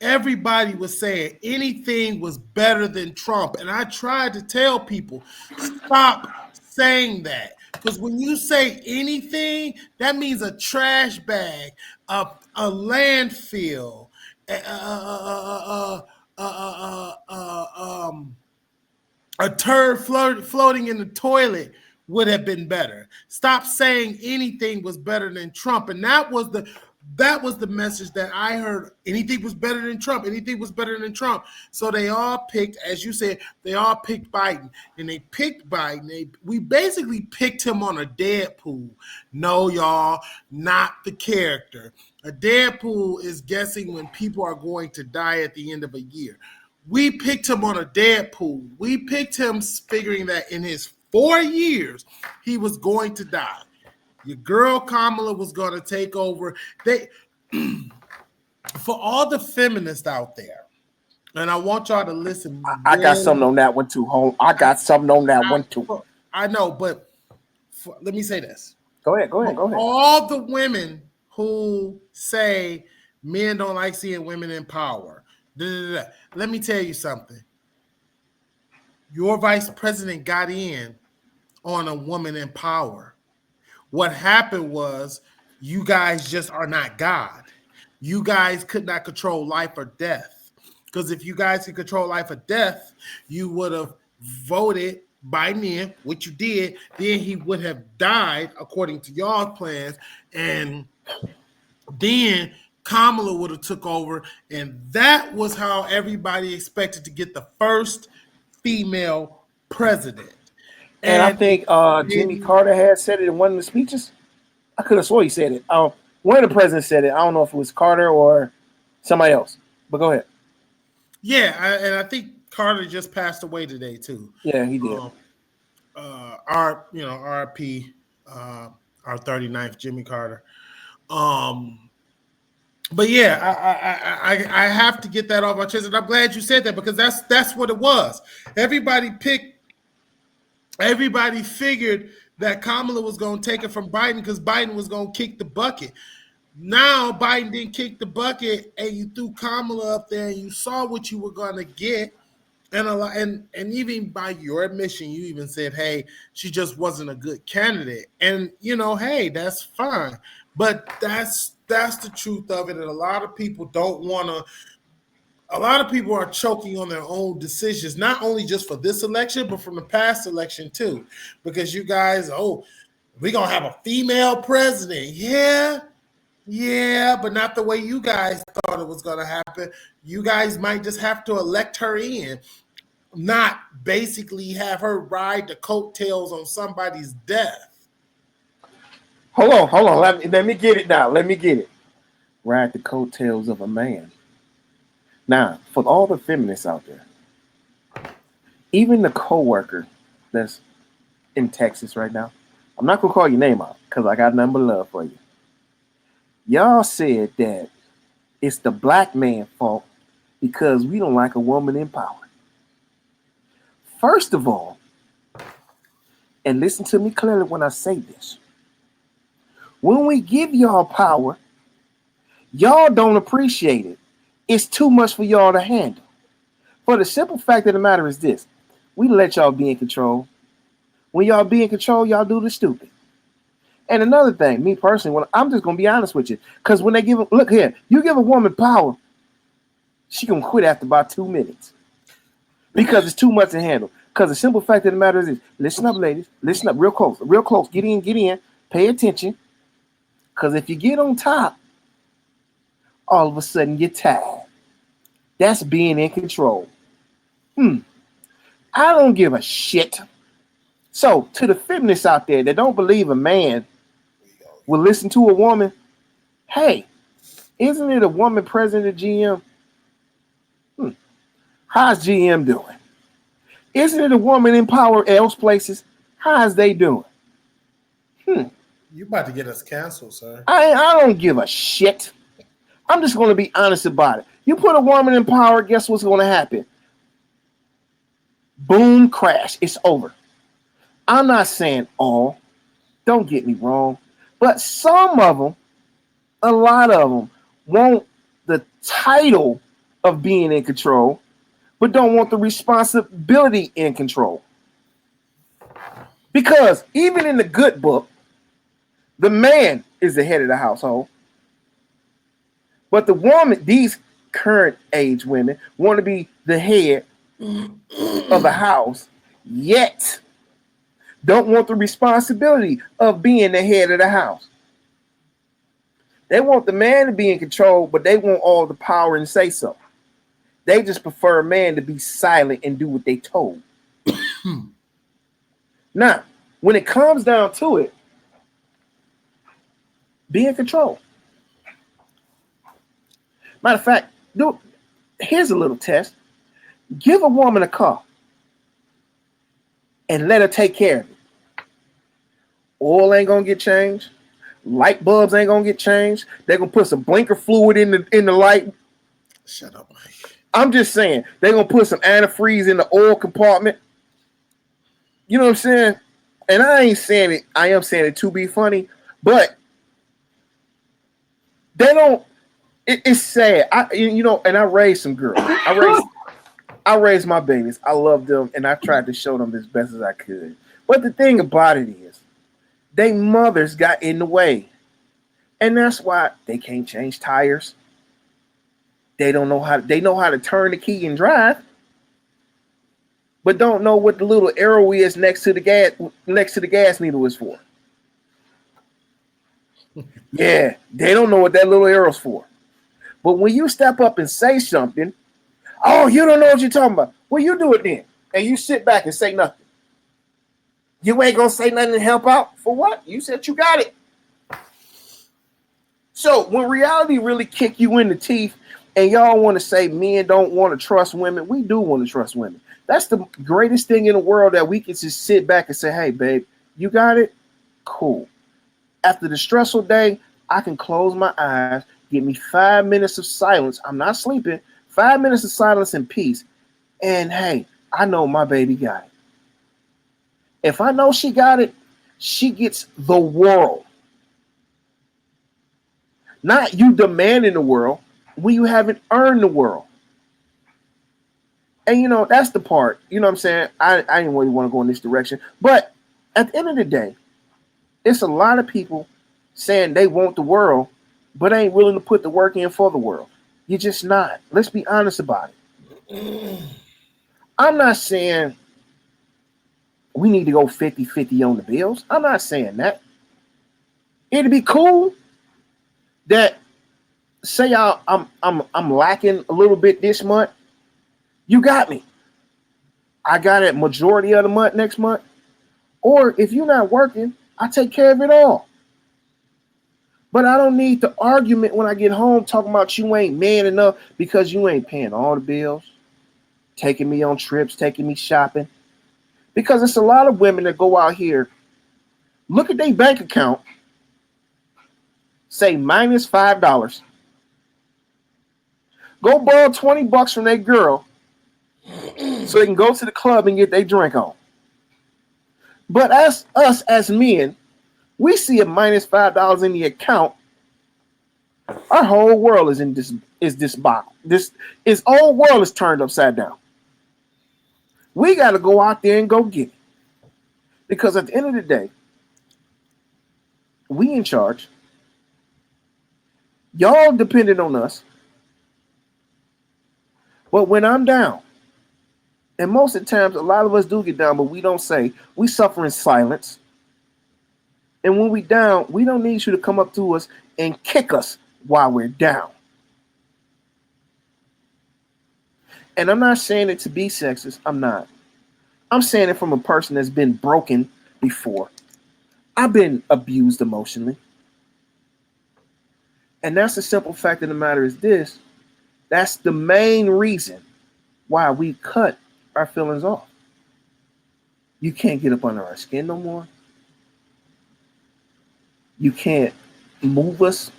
Everybody was saying anything was better than Trump. And I tried to tell people, stop saying that. Because when you say anything, that means a trash bag, a landfill, a turd floating in the toilet would have been better. Stop saying anything was better than Trump. And that was the message that I heard. Anything was better than Trump. Anything was better than Trump. So they all picked, as you said, they all picked Biden. And they picked Biden. We basically picked him on a Deadpool. No, y'all, not the character. A Deadpool is guessing when people are going to die at the end of a year. We picked him on a Deadpool. We picked him figuring that in his 4 years, he was going to die. Your girl Kamala was going to take over. For all the feminists out there, and I want y'all to listen. I got something on that one too, home. I got something on that one too. I know, but let me say this. Go ahead. All the women who say men don't like seeing women in power. Let me tell you something. Your vice president got in on a woman in power. What happened was you guys just are not God. You guys could not control life or death. Because if you guys could control life or death, you would have voted Biden in, which you did. Then he would have died according to y'all's plans. And then Kamala would have took over. And that was how everybody expected to get the first female president. And I think Jimmy Carter had said it in one of the speeches. I could have swore he said it. One of the presidents said it. I don't know if it was Carter or somebody else. But go ahead. Yeah, and I think Carter just passed away today too. Yeah, he did. RP, our 39th Jimmy Carter. But yeah, I have to get that off my chest, and I'm glad you said that because that's what it was. Everybody figured that Kamala was going to take it from Biden because Biden was going to kick the bucket. Now Biden didn't kick the bucket, and you threw Kamala up there, and you saw what you were going to get. And even by your admission, you even said, "Hey, she just wasn't a good candidate." And hey, that's fine. But that's the truth of it. And a lot of people don't want to. A lot of people are choking on their own decisions, not only just for this election, but from the past election too. Because you guys, we're gonna have a female president. Yeah, but not the way you guys thought it was gonna happen. You guys might just have to elect her in, not basically have her ride the coattails on somebody's death. Hold on. Let me get it now. Ride the coattails of a man. Now, for all the feminists out there, even the coworker that's in Texas right now, I'm not gonna call your name out because I got nothing but love for you. Y'all said that it's the black man's fault because we don't like a woman in power. First of all, and listen to me clearly when I say this, when we give y'all power, y'all don't appreciate it. It's too much for y'all to handle. For the simple fact of the matter is this: we let y'all be in control. When y'all be in control, y'all do the stupid. And another thing, me personally, I'm just gonna be honest with you, because when they you give a woman power, she can quit after about 2 minutes because it's too much to handle. Because the simple fact of the matter is this: listen up, ladies, listen up, real close, get in, pay attention, because if you get on top, all of a sudden you're tired. That's being in control. I don't give a shit. So to the feminists out there that don't believe a man will listen to a woman, hey, isn't it a woman president of GM? How's GM doing? Isn't it a woman in power else places? How's they doing? You about to get us canceled, sir. I don't give a shit. I'm just going to be honest about it. You put a woman in power, guess what's going to happen? Boom, crash. It's over. I'm not saying all. Don't get me wrong. But some of them, a lot of them, want the title of being in control, but don't want the responsibility in control. Because even in the good book, the man is the head of the household. But the woman, these current age women, want to be the head of the house, yet don't want the responsibility of being the head of the house. They want the man to be in control, but they want all the power and say so. They just prefer a man to be silent and do what they told. Now, when it comes down to it, be in control. Matter of fact, here's a little test. Give a woman a car and let her take care of it. Oil ain't gonna get changed. Light bulbs ain't gonna get changed. They're gonna put some blinker fluid in the light. Shut up, Mike. I'm just saying they're gonna put some antifreeze in the oil compartment. You know what I'm saying? and I ain't saying it. I am saying it to be funny, but they don't. It's sad. And I raised some girls. I raised my babies. I love them, and I tried to show them as best as I could. But the thing about it is, they mothers got in the way, and that's why they can't change tires. They don't know how. They know how to turn the key and drive, but don't know what the little arrow is next to the gas needle is for. Yeah, they don't know what that little arrow's for. But when you step up and say something, oh, you don't know what you're talking about. Well, you do it then. And you sit back and say nothing. You ain't going to say nothing to help out? For what? You said you got it. So when reality really kick you in the teeth and y'all want to say men don't want to trust women, we do want to trust women. That's the greatest thing in the world, that we can just sit back and say, hey, babe, you got it? Cool. After the stressful day, I can close my eyes, give me 5 minutes of silence. I'm not sleeping. 5 minutes of silence and peace. And hey, I know my baby got it. If I know she got it, she gets the world. Not you demanding the world when you haven't earned the world. And that's the part. You know what I'm saying? I didn't really want to go in this direction. But at the end of the day, it's a lot of people saying they want the world, but ain't willing to put the work in for the world. You're just not. Let's be honest about it. I'm not saying we need to go 50-50 on the bills. I'm not saying that. It'd be cool that, say I'm lacking a little bit this month. You got me. I got it majority of the month next month. Or if you're not working, I take care of it all. But I don't need the argument when I get home talking about you ain't man enough because you ain't paying all the bills, taking me on trips, taking me shopping. Because it's a lot of women that go out here, look at their bank account, say minus $5. Go borrow $20 from their girl so they can go to the club and get their drink on. But us as men, we see a minus $5 in the account. Our whole world is in this box. This whole world is turned upside down. We got to go out there and go get it. Because at the end of the day, we in charge. Y'all dependent on us. But when I'm down, and most of the times a lot of us do get down, but we don't say, we suffer in silence. And when we down, we don't need you to come up to us and kick us while we're down. And I'm not saying it to be sexist. I'm not. I'm saying it from a person that's been broken before. I've been abused emotionally. And that's the simple fact of the matter is this. That's the main reason why we cut our feelings off. You can't get up under our skin no more. You can't move us.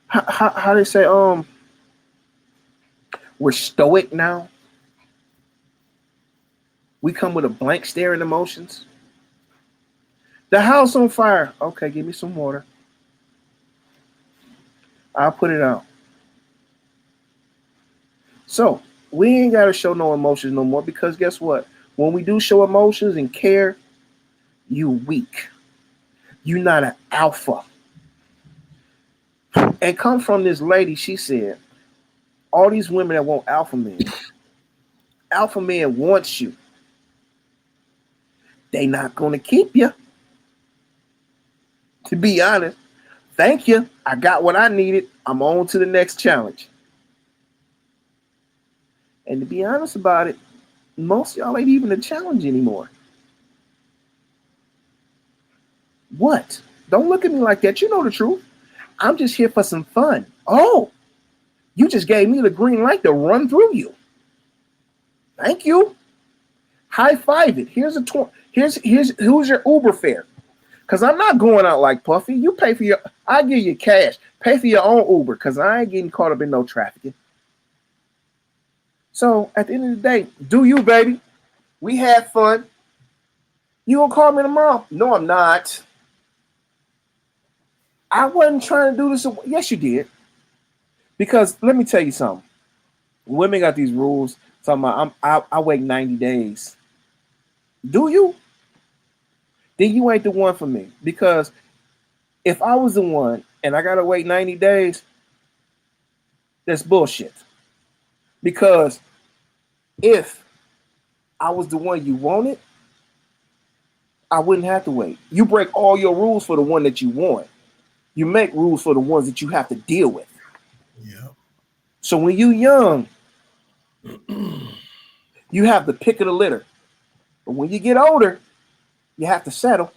How they say, we're stoic now. We come with a blank stare in emotions. The house on fire. Okay, give me some water. I'll put it out. So we ain't got to show no emotions no more, because guess what? When we do show emotions and care, you weak. You're not an alpha. And come from this lady, she said, all these women that want alpha men wants you. They not going to keep you. To be honest, thank you. I got what I needed. I'm on to the next challenge. And to be honest about it, most of y'all ain't even a challenge anymore. What? Don't look at me like that. You know the truth. I'm just here for some fun. Oh, you just gave me the green light to run through you. Thank you. High five it. Here's who's your Uber fare. Because I'm not going out like Puffy. You pay for your, I give you cash. Pay for your own Uber, because I ain't getting caught up in no trafficking. So at the end of the day, do you, baby. We had fun. You gonna call me tomorrow? No, I'm not. I wasn't trying to do this. Yes, you did. Because let me tell you something. Women got these rules talking about I wait 90 days. Do you? Then you ain't the one for me. Because if I was the one and I gotta wait 90 days, that's bullshit. Because if I was the one you wanted, I wouldn't have to wait. You break all your rules for the one that you want. You make rules for the ones that you have to deal with. Yeah. So when you young, you have the pick of the litter. But when you get older, you have to settle.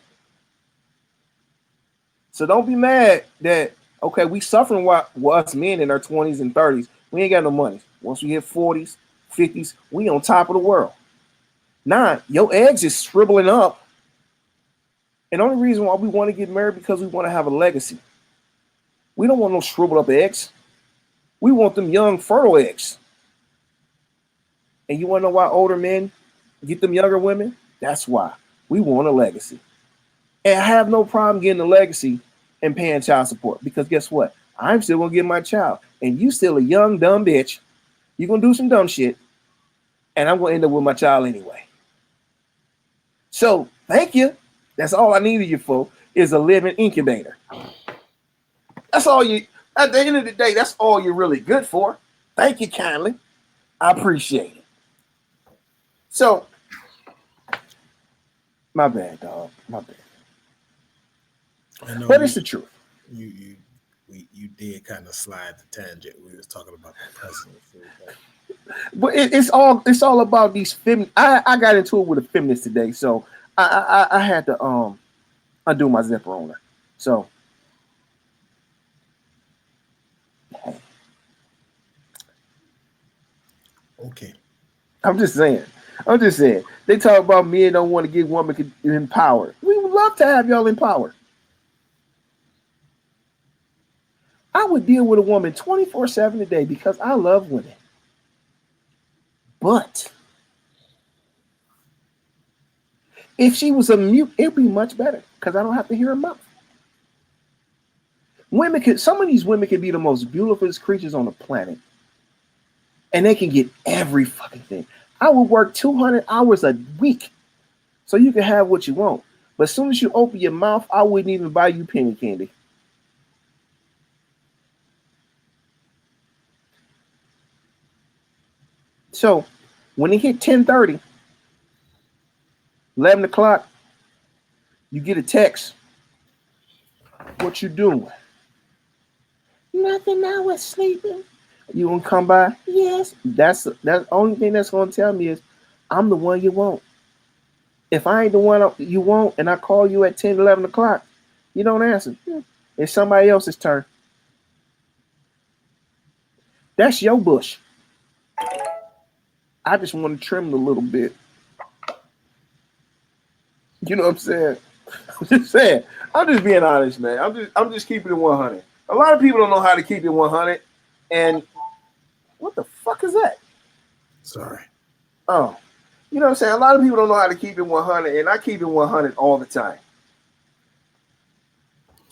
So don't be mad that, okay, we suffering while us men in our 20s and 30s. We ain't got no money. Once we hit 40s, 50s, we on top of the world. Nah, your eggs is scribbling up. And the only reason why we want to get married because we want to have a legacy. We don't want no shriveled up eggs. We want them young, fertile eggs. And you want to know why older men get them younger women? That's why. We want a legacy. And I have no problem getting a legacy and paying child support. Because guess what? I'm still going to get my child. And you still a young, dumb bitch. You're going to do some dumb shit. And I'm going to end up with my child anyway. So, thank you. That's all I needed you for, is a living incubator. That's all you, at the end of the day, that's all you're really good for. Thank you kindly. I appreciate it. So, my bad, dog. My bad. I know, but it's the truth. You did kind of slide the tangent. We was talking about the presidency. But it's all about these I got into it with a feminist today, so I had to undo my zipper on her. So okay. I'm just saying. They talk about men don't want to get women empowered. We would love to have y'all empowered. I would deal with a woman 24/7 a day because I love women. But if she was a mute, it'd be much better because I don't have to hear her mouth. Some of these women can be the most beautiful creatures on the planet. And they can get every fucking thing. I would work 200 hours a week so you can have what you want. But as soon as you open your mouth, I wouldn't even buy you penny candy. So when it hit 10:30, 11 o'clock, you get a text. What you doing? Nothing, I was sleeping. You gonna come by? Yes. That's the only thing that's gonna tell me is I'm the one you want. If I ain't the one you want and I call you at 10, 11 o'clock, you don't answer. It's somebody else's turn. That's your bush. I just want to trim it a little bit. You know what I'm saying? I'm just saying. I'm just being honest, man. I'm just keeping it 100. A lot of people don't know how to keep it 100. And what the fuck is that? Sorry. Oh, you know what I'm saying? A lot of people don't know how to keep it 100, and I keep it 100 all the time.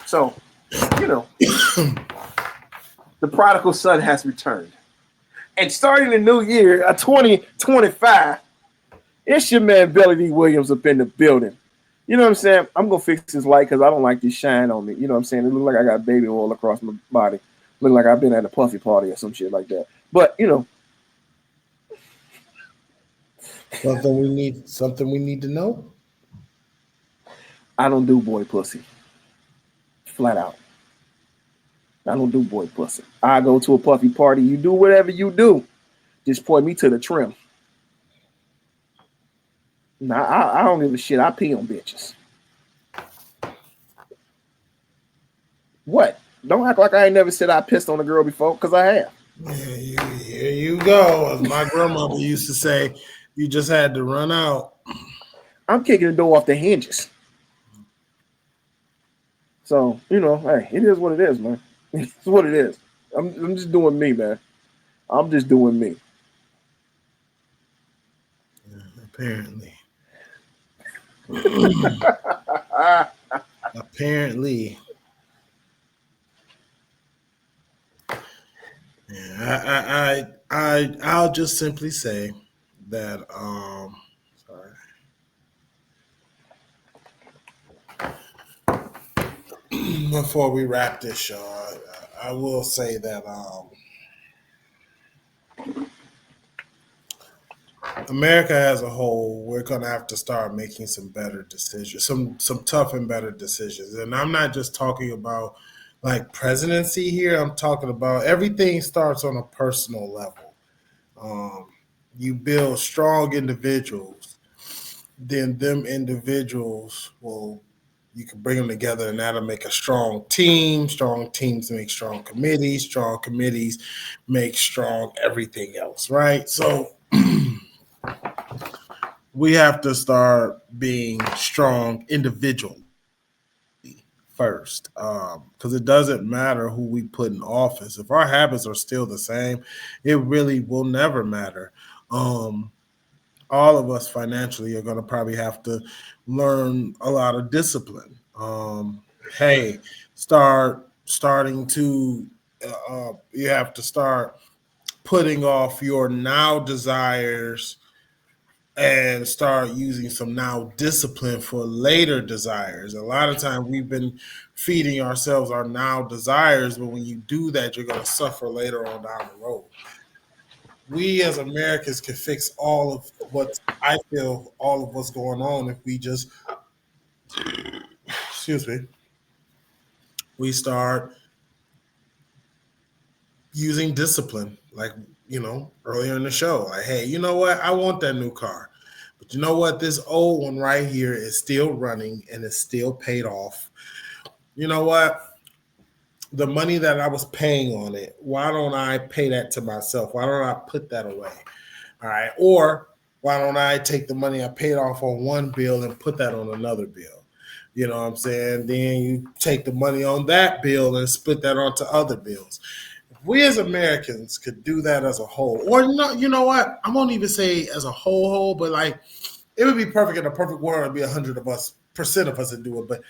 So, you know, the prodigal son has returned. And starting the new year, 2025, it's your man Billy D. Williams up in the building. You know what I'm saying? I'm going to fix this light because I don't like this shine on me. You know what I'm saying? It looks like I got baby oil across my body. Look like I've been at a puffy party or some shit like that. But, you know. Something we need to know? I don't do boy pussy. Flat out. I don't do boy pussy. I go to a puffy party. You do whatever you do. Just point me to the trim. Nah, I don't give a shit. I pee on bitches. What? Don't act like I ain't never said I pissed on a girl before, because I have. Here you go. As my grandmother used to say, you just had to run out. I'm kicking the door off the hinges. So, you know, hey, it is what it is, man. It's what it is. I'm just doing me, man. I'm just doing me. Apparently. Apparently. Yeah, I'll just simply say that sorry. Before we wrap this show, I will say that America as a whole, we're gonna have to start making some better decisions, some tough and better decisions. And I'm not just talking about like presidency here. I'm talking about everything starts on a personal level. Um, you build strong individuals, then them individuals will you can bring them together and that'll make a strong team. Strong teams make strong committees. Strong committees make strong everything else, right? So we have to start being strong individually first, because it doesn't matter who we put in office. If our habits are still the same, it really will never matter. All of us financially are going to probably have to learn a lot of discipline. Hey, starting to you have to start putting off your now desires and start using some now discipline for later desires. A lot of times we've been feeding ourselves our now desires, but when you do that, you're going to suffer later on down the road. We as Americans can fix all of what I feel, all of what's going on if we just, excuse me, we start using discipline, like, earlier in the show. Like, hey, you know what? I want that new car. But you know what? This old one right here is still running and it's still paid off. You know what? The money that I was paying on it, why don't I pay that to myself? Why don't I put that away? All right. Or why don't I take the money I paid off on one bill and put that on another bill? You know what I'm saying? Then you take the money on that bill and split that onto other bills. If we as Americans could do that as a whole, or no, you know what? I won't even say as a whole, but like it would be perfect in a perfect world. It'd be 100% of us that do it. But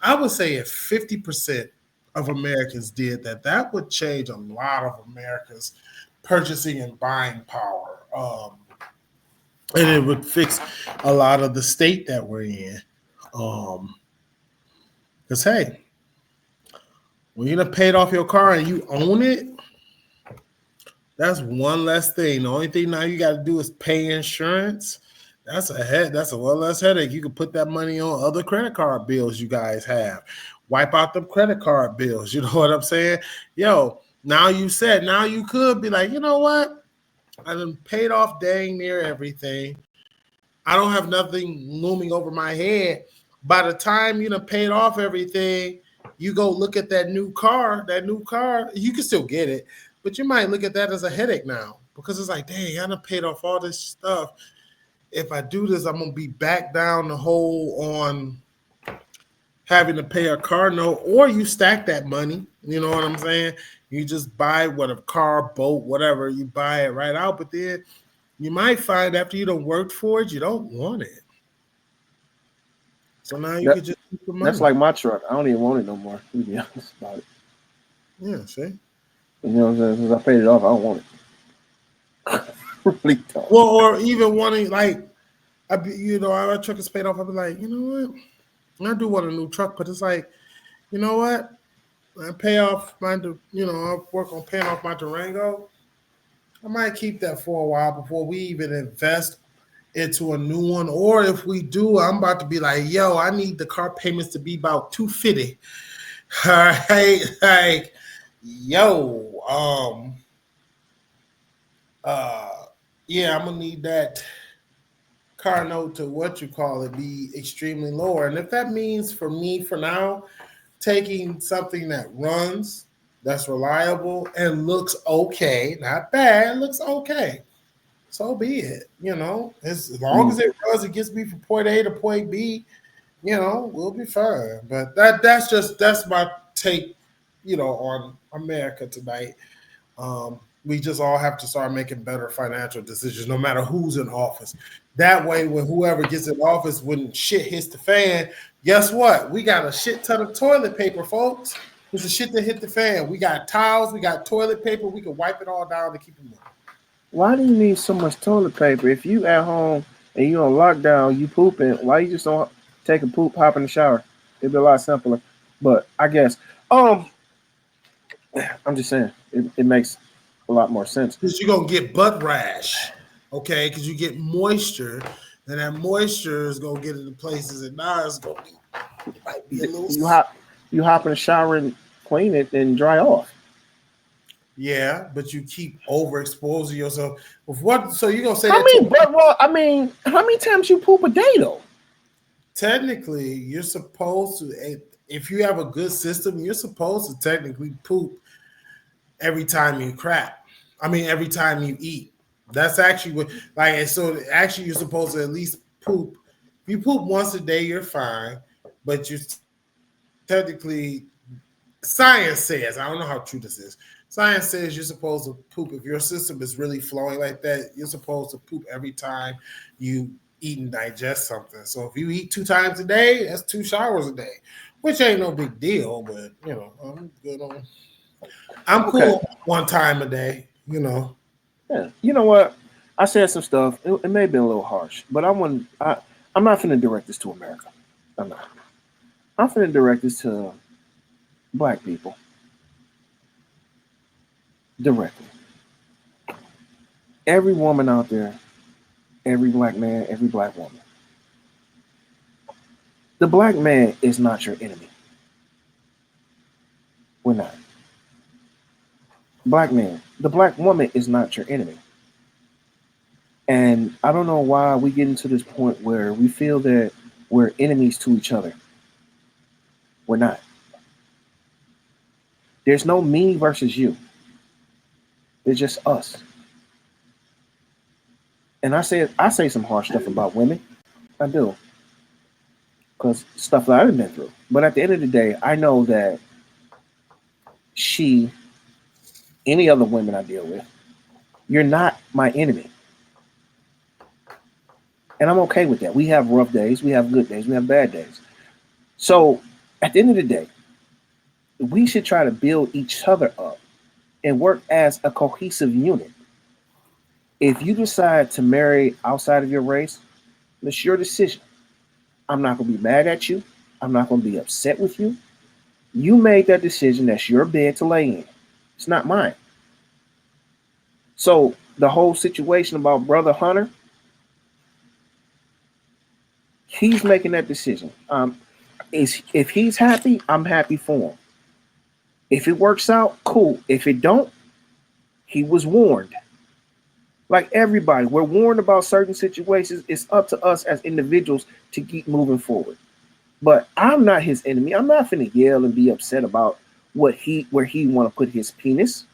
I would say if 50% of Americans did that, that would change a lot of America's purchasing and buying power. And it would fix a lot of the state that we're in. Because, hey, when you're paid off your car and you own it, that's one less thing. The only thing now you got to do is pay insurance. That's a one less headache. You can put that money on other credit card bills you guys have. Wipe out them credit card bills. You know what I'm saying? Yo, now you could be like, you know what? I done paid off dang near everything. I don't have nothing looming over my head. By the time you done paid off everything, you go look at that new car, you can still get it, but you might look at that as a headache now because it's like, dang, I done paid off all this stuff. If I do this, I'm going to be back down the hole on having to pay a car note, or you stack that money. You know what I'm saying? You just buy a car, boat, whatever, you buy it right out, but then you might find after you done worked for it, you don't want it. So now you could just keep the money. That's like my truck. I don't even want it no more, to be honest about it. Yeah, see? You know what I'm saying? Since I paid it off, I don't want it. Really don't. Well, or even wanting, like, our truck is paid off, I'll be like, you know what? I do want a new truck, but it's like, you know what? I pay off I work on paying off my Durango. I might keep that for a while before we even invest into a new one. Or if we do, I'm about to be like, yo, I need the car payments to be about $250. All right, like, yo, yeah, I'm gonna need that car note to be extremely lower. And if that means for me for now, taking something that runs, that's reliable and looks okay, not bad, looks okay, so be it. As long as it runs, it gets me from point A to point B, we'll be fine. But that's my take, on America tonight. We just all have to start making better financial decisions, no matter who's in office. That way, when whoever gets in office, when shit hits the fan, guess what? We got a shit ton of toilet paper, folks. It's the shit that hit the fan. We got towels, we got toilet paper. We can wipe it all down to keep it moving. Why do you need so much toilet paper? If you at home and you on lockdown, you pooping, why you just don't take a poop, hop in the shower? It'd be a lot simpler. But I guess, I'm just saying, it makes a lot more sense. Because you're going to get butt rash, okay? Because you get moisture, and that moisture is going to get into places, and now it's going to be, it might be a little... You hop in the shower and clean it and dry off. Yeah, but you keep overexposing yourself. With what? So you're going to say how many times you poop a day, though? Technically, you're supposed to, if you have a good system, you're supposed to technically poop every time you crap. I mean, every time you eat. That's actually what, so actually you're supposed to at least poop. If you poop once a day, you're fine. But you technically, science says, I don't know how true this is. Science says you're supposed to poop. If your system is really flowing like that, you're supposed to poop every time you eat and digest something. So if you eat 2 times a day, that's 2 showers a day, which ain't no big deal, but I'm good on. I'm cool 1 time a day, Yeah, you know what? I said some stuff. It may have been a little harsh, but I'm not finna direct this to America. I'm not. I'm finna direct this to Black people. Directly. Every woman out there, every Black man, every Black woman. The Black man is not your enemy. We're not. Black man, the Black woman is not your enemy. And I don't know why we get into this point where we feel that we're enemies to each other. We're not. There's no me versus you. It's just us. And I say some harsh stuff about women. I do. Because stuff that I've been through. But at the end of the day, I know that any other women I deal with, you're not my enemy. And I'm okay with that. We have rough days, we have good days, we have bad days. So at the end of the day, we should try to build each other up and work as a cohesive unit. If you decide to marry outside of your race, it's your decision. I'm not going to be mad at you. I'm not going to be upset with you. You made that decision. That's your bed to lay in. It's not mine. So the whole situation about Brother Hunter, he's making that decision. If he's happy, I'm happy for him. If it works out, cool. If it don't, he was warned. Like everybody, we're warned about certain situations. It's up to us as individuals to keep moving forward. But I'm not his enemy. I'm not finna yell and be upset about where he want to put his penis.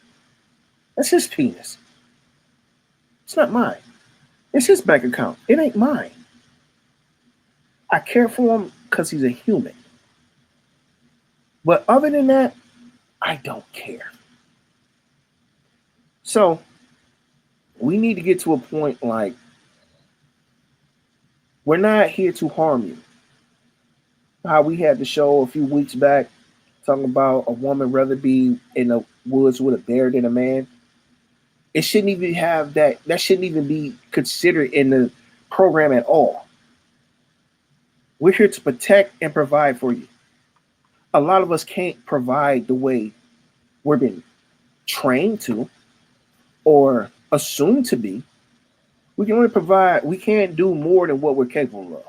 That's his penis. It's not mine. It's his bank account. It ain't mine. I care for him because he's a human. But other than that, I don't care. So we need to get to a point like we're not here to harm you. How we had the show a few weeks back talking about a woman rather be in the woods with a bear than a man. It shouldn't even have that. That shouldn't even be considered in the program at all. We're here to protect and provide for you. A lot of us can't provide the way we're being trained to or assumed to be. We can only provide, we can't do more than what we're capable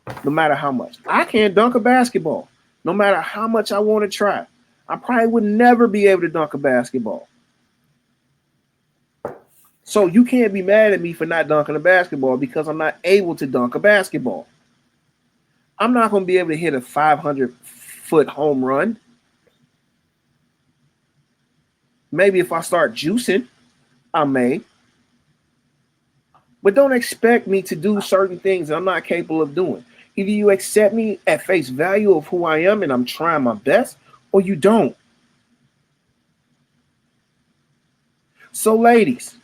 of, no matter how much. I can't dunk a basketball, no matter how much I want to try. I probably would never be able to dunk a basketball. So you can't be mad at me for not dunking a basketball because I'm not able to dunk a basketball. I'm not going to be able to hit a 500-foot home run. Maybe if I start juicing, I may. But don't expect me to do certain things that I'm not capable of doing. Either you accept me at face value of who I am and I'm trying my best, or you don't. So, ladies,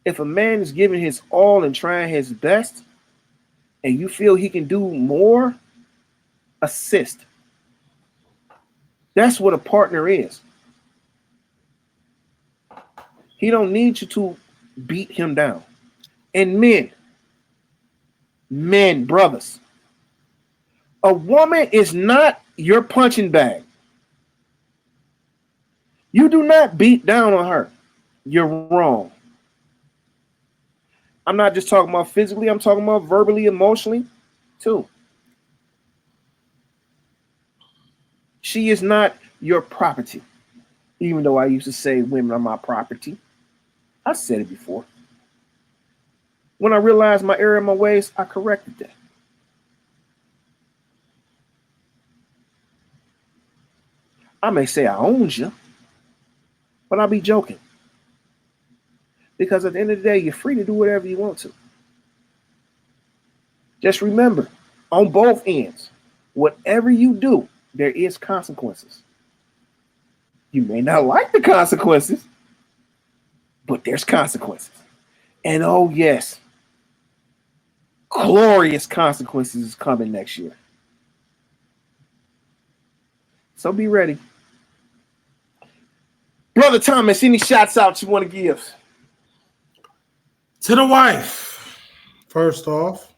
if a man is giving his all and trying his best, and you feel he can do more, assist. That's what a partner is. He don't need you to beat him down. And men, brothers, a woman is not your punching bag. You do not beat down on her. You're wrong. I'm not just talking about physically, I'm talking about verbally, emotionally, too. She is not your property. Even though I used to say women are my property. I said it before. When I realized my error in my ways, I corrected that. I may say I owned you, but I'll be joking. Because at the end of the day, you're free to do whatever you want to. Just remember, on both ends, whatever you do, there is consequences. You may not like the consequences, but there's consequences. And oh yes, glorious consequences is coming next year. So be ready. Brother Thomas, any shots out you want to give? To the wife, first off,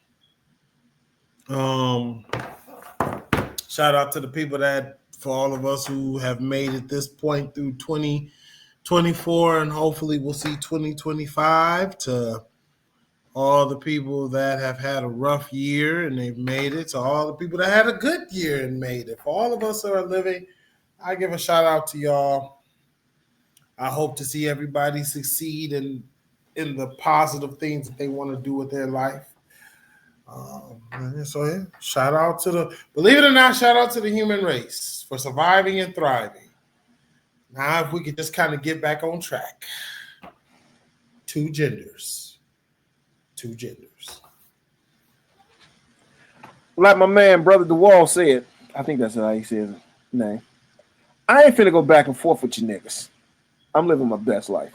shout out to the people that, for all of us who have made it this point through 2024, and hopefully we'll see 2025, to all the people that have had a rough year and they've made it, to all the people that had a good year and made it. For all of us that are living, I give a shout out to y'all. I hope to see everybody succeed in the positive things that they want to do with their life. So yeah, shout out to the, believe it or not, shout out to the human race for surviving and thriving. Now, if we could just kind of get back on track. Two genders. Like my man, Brother DeWall said, I think that's how he says his name. I ain't finna go back and forth with you niggas. I'm living my best life.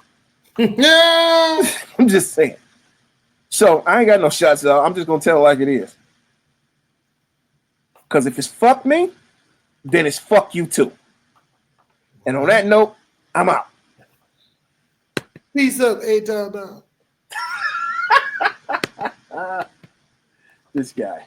Yeah. I'm just saying. So I ain't got no shots out. I'm just gonna tell it like it is. Because if it's fuck me, then it's fuck you too. And on that note, I'm out. Peace up, A-Town down. This guy.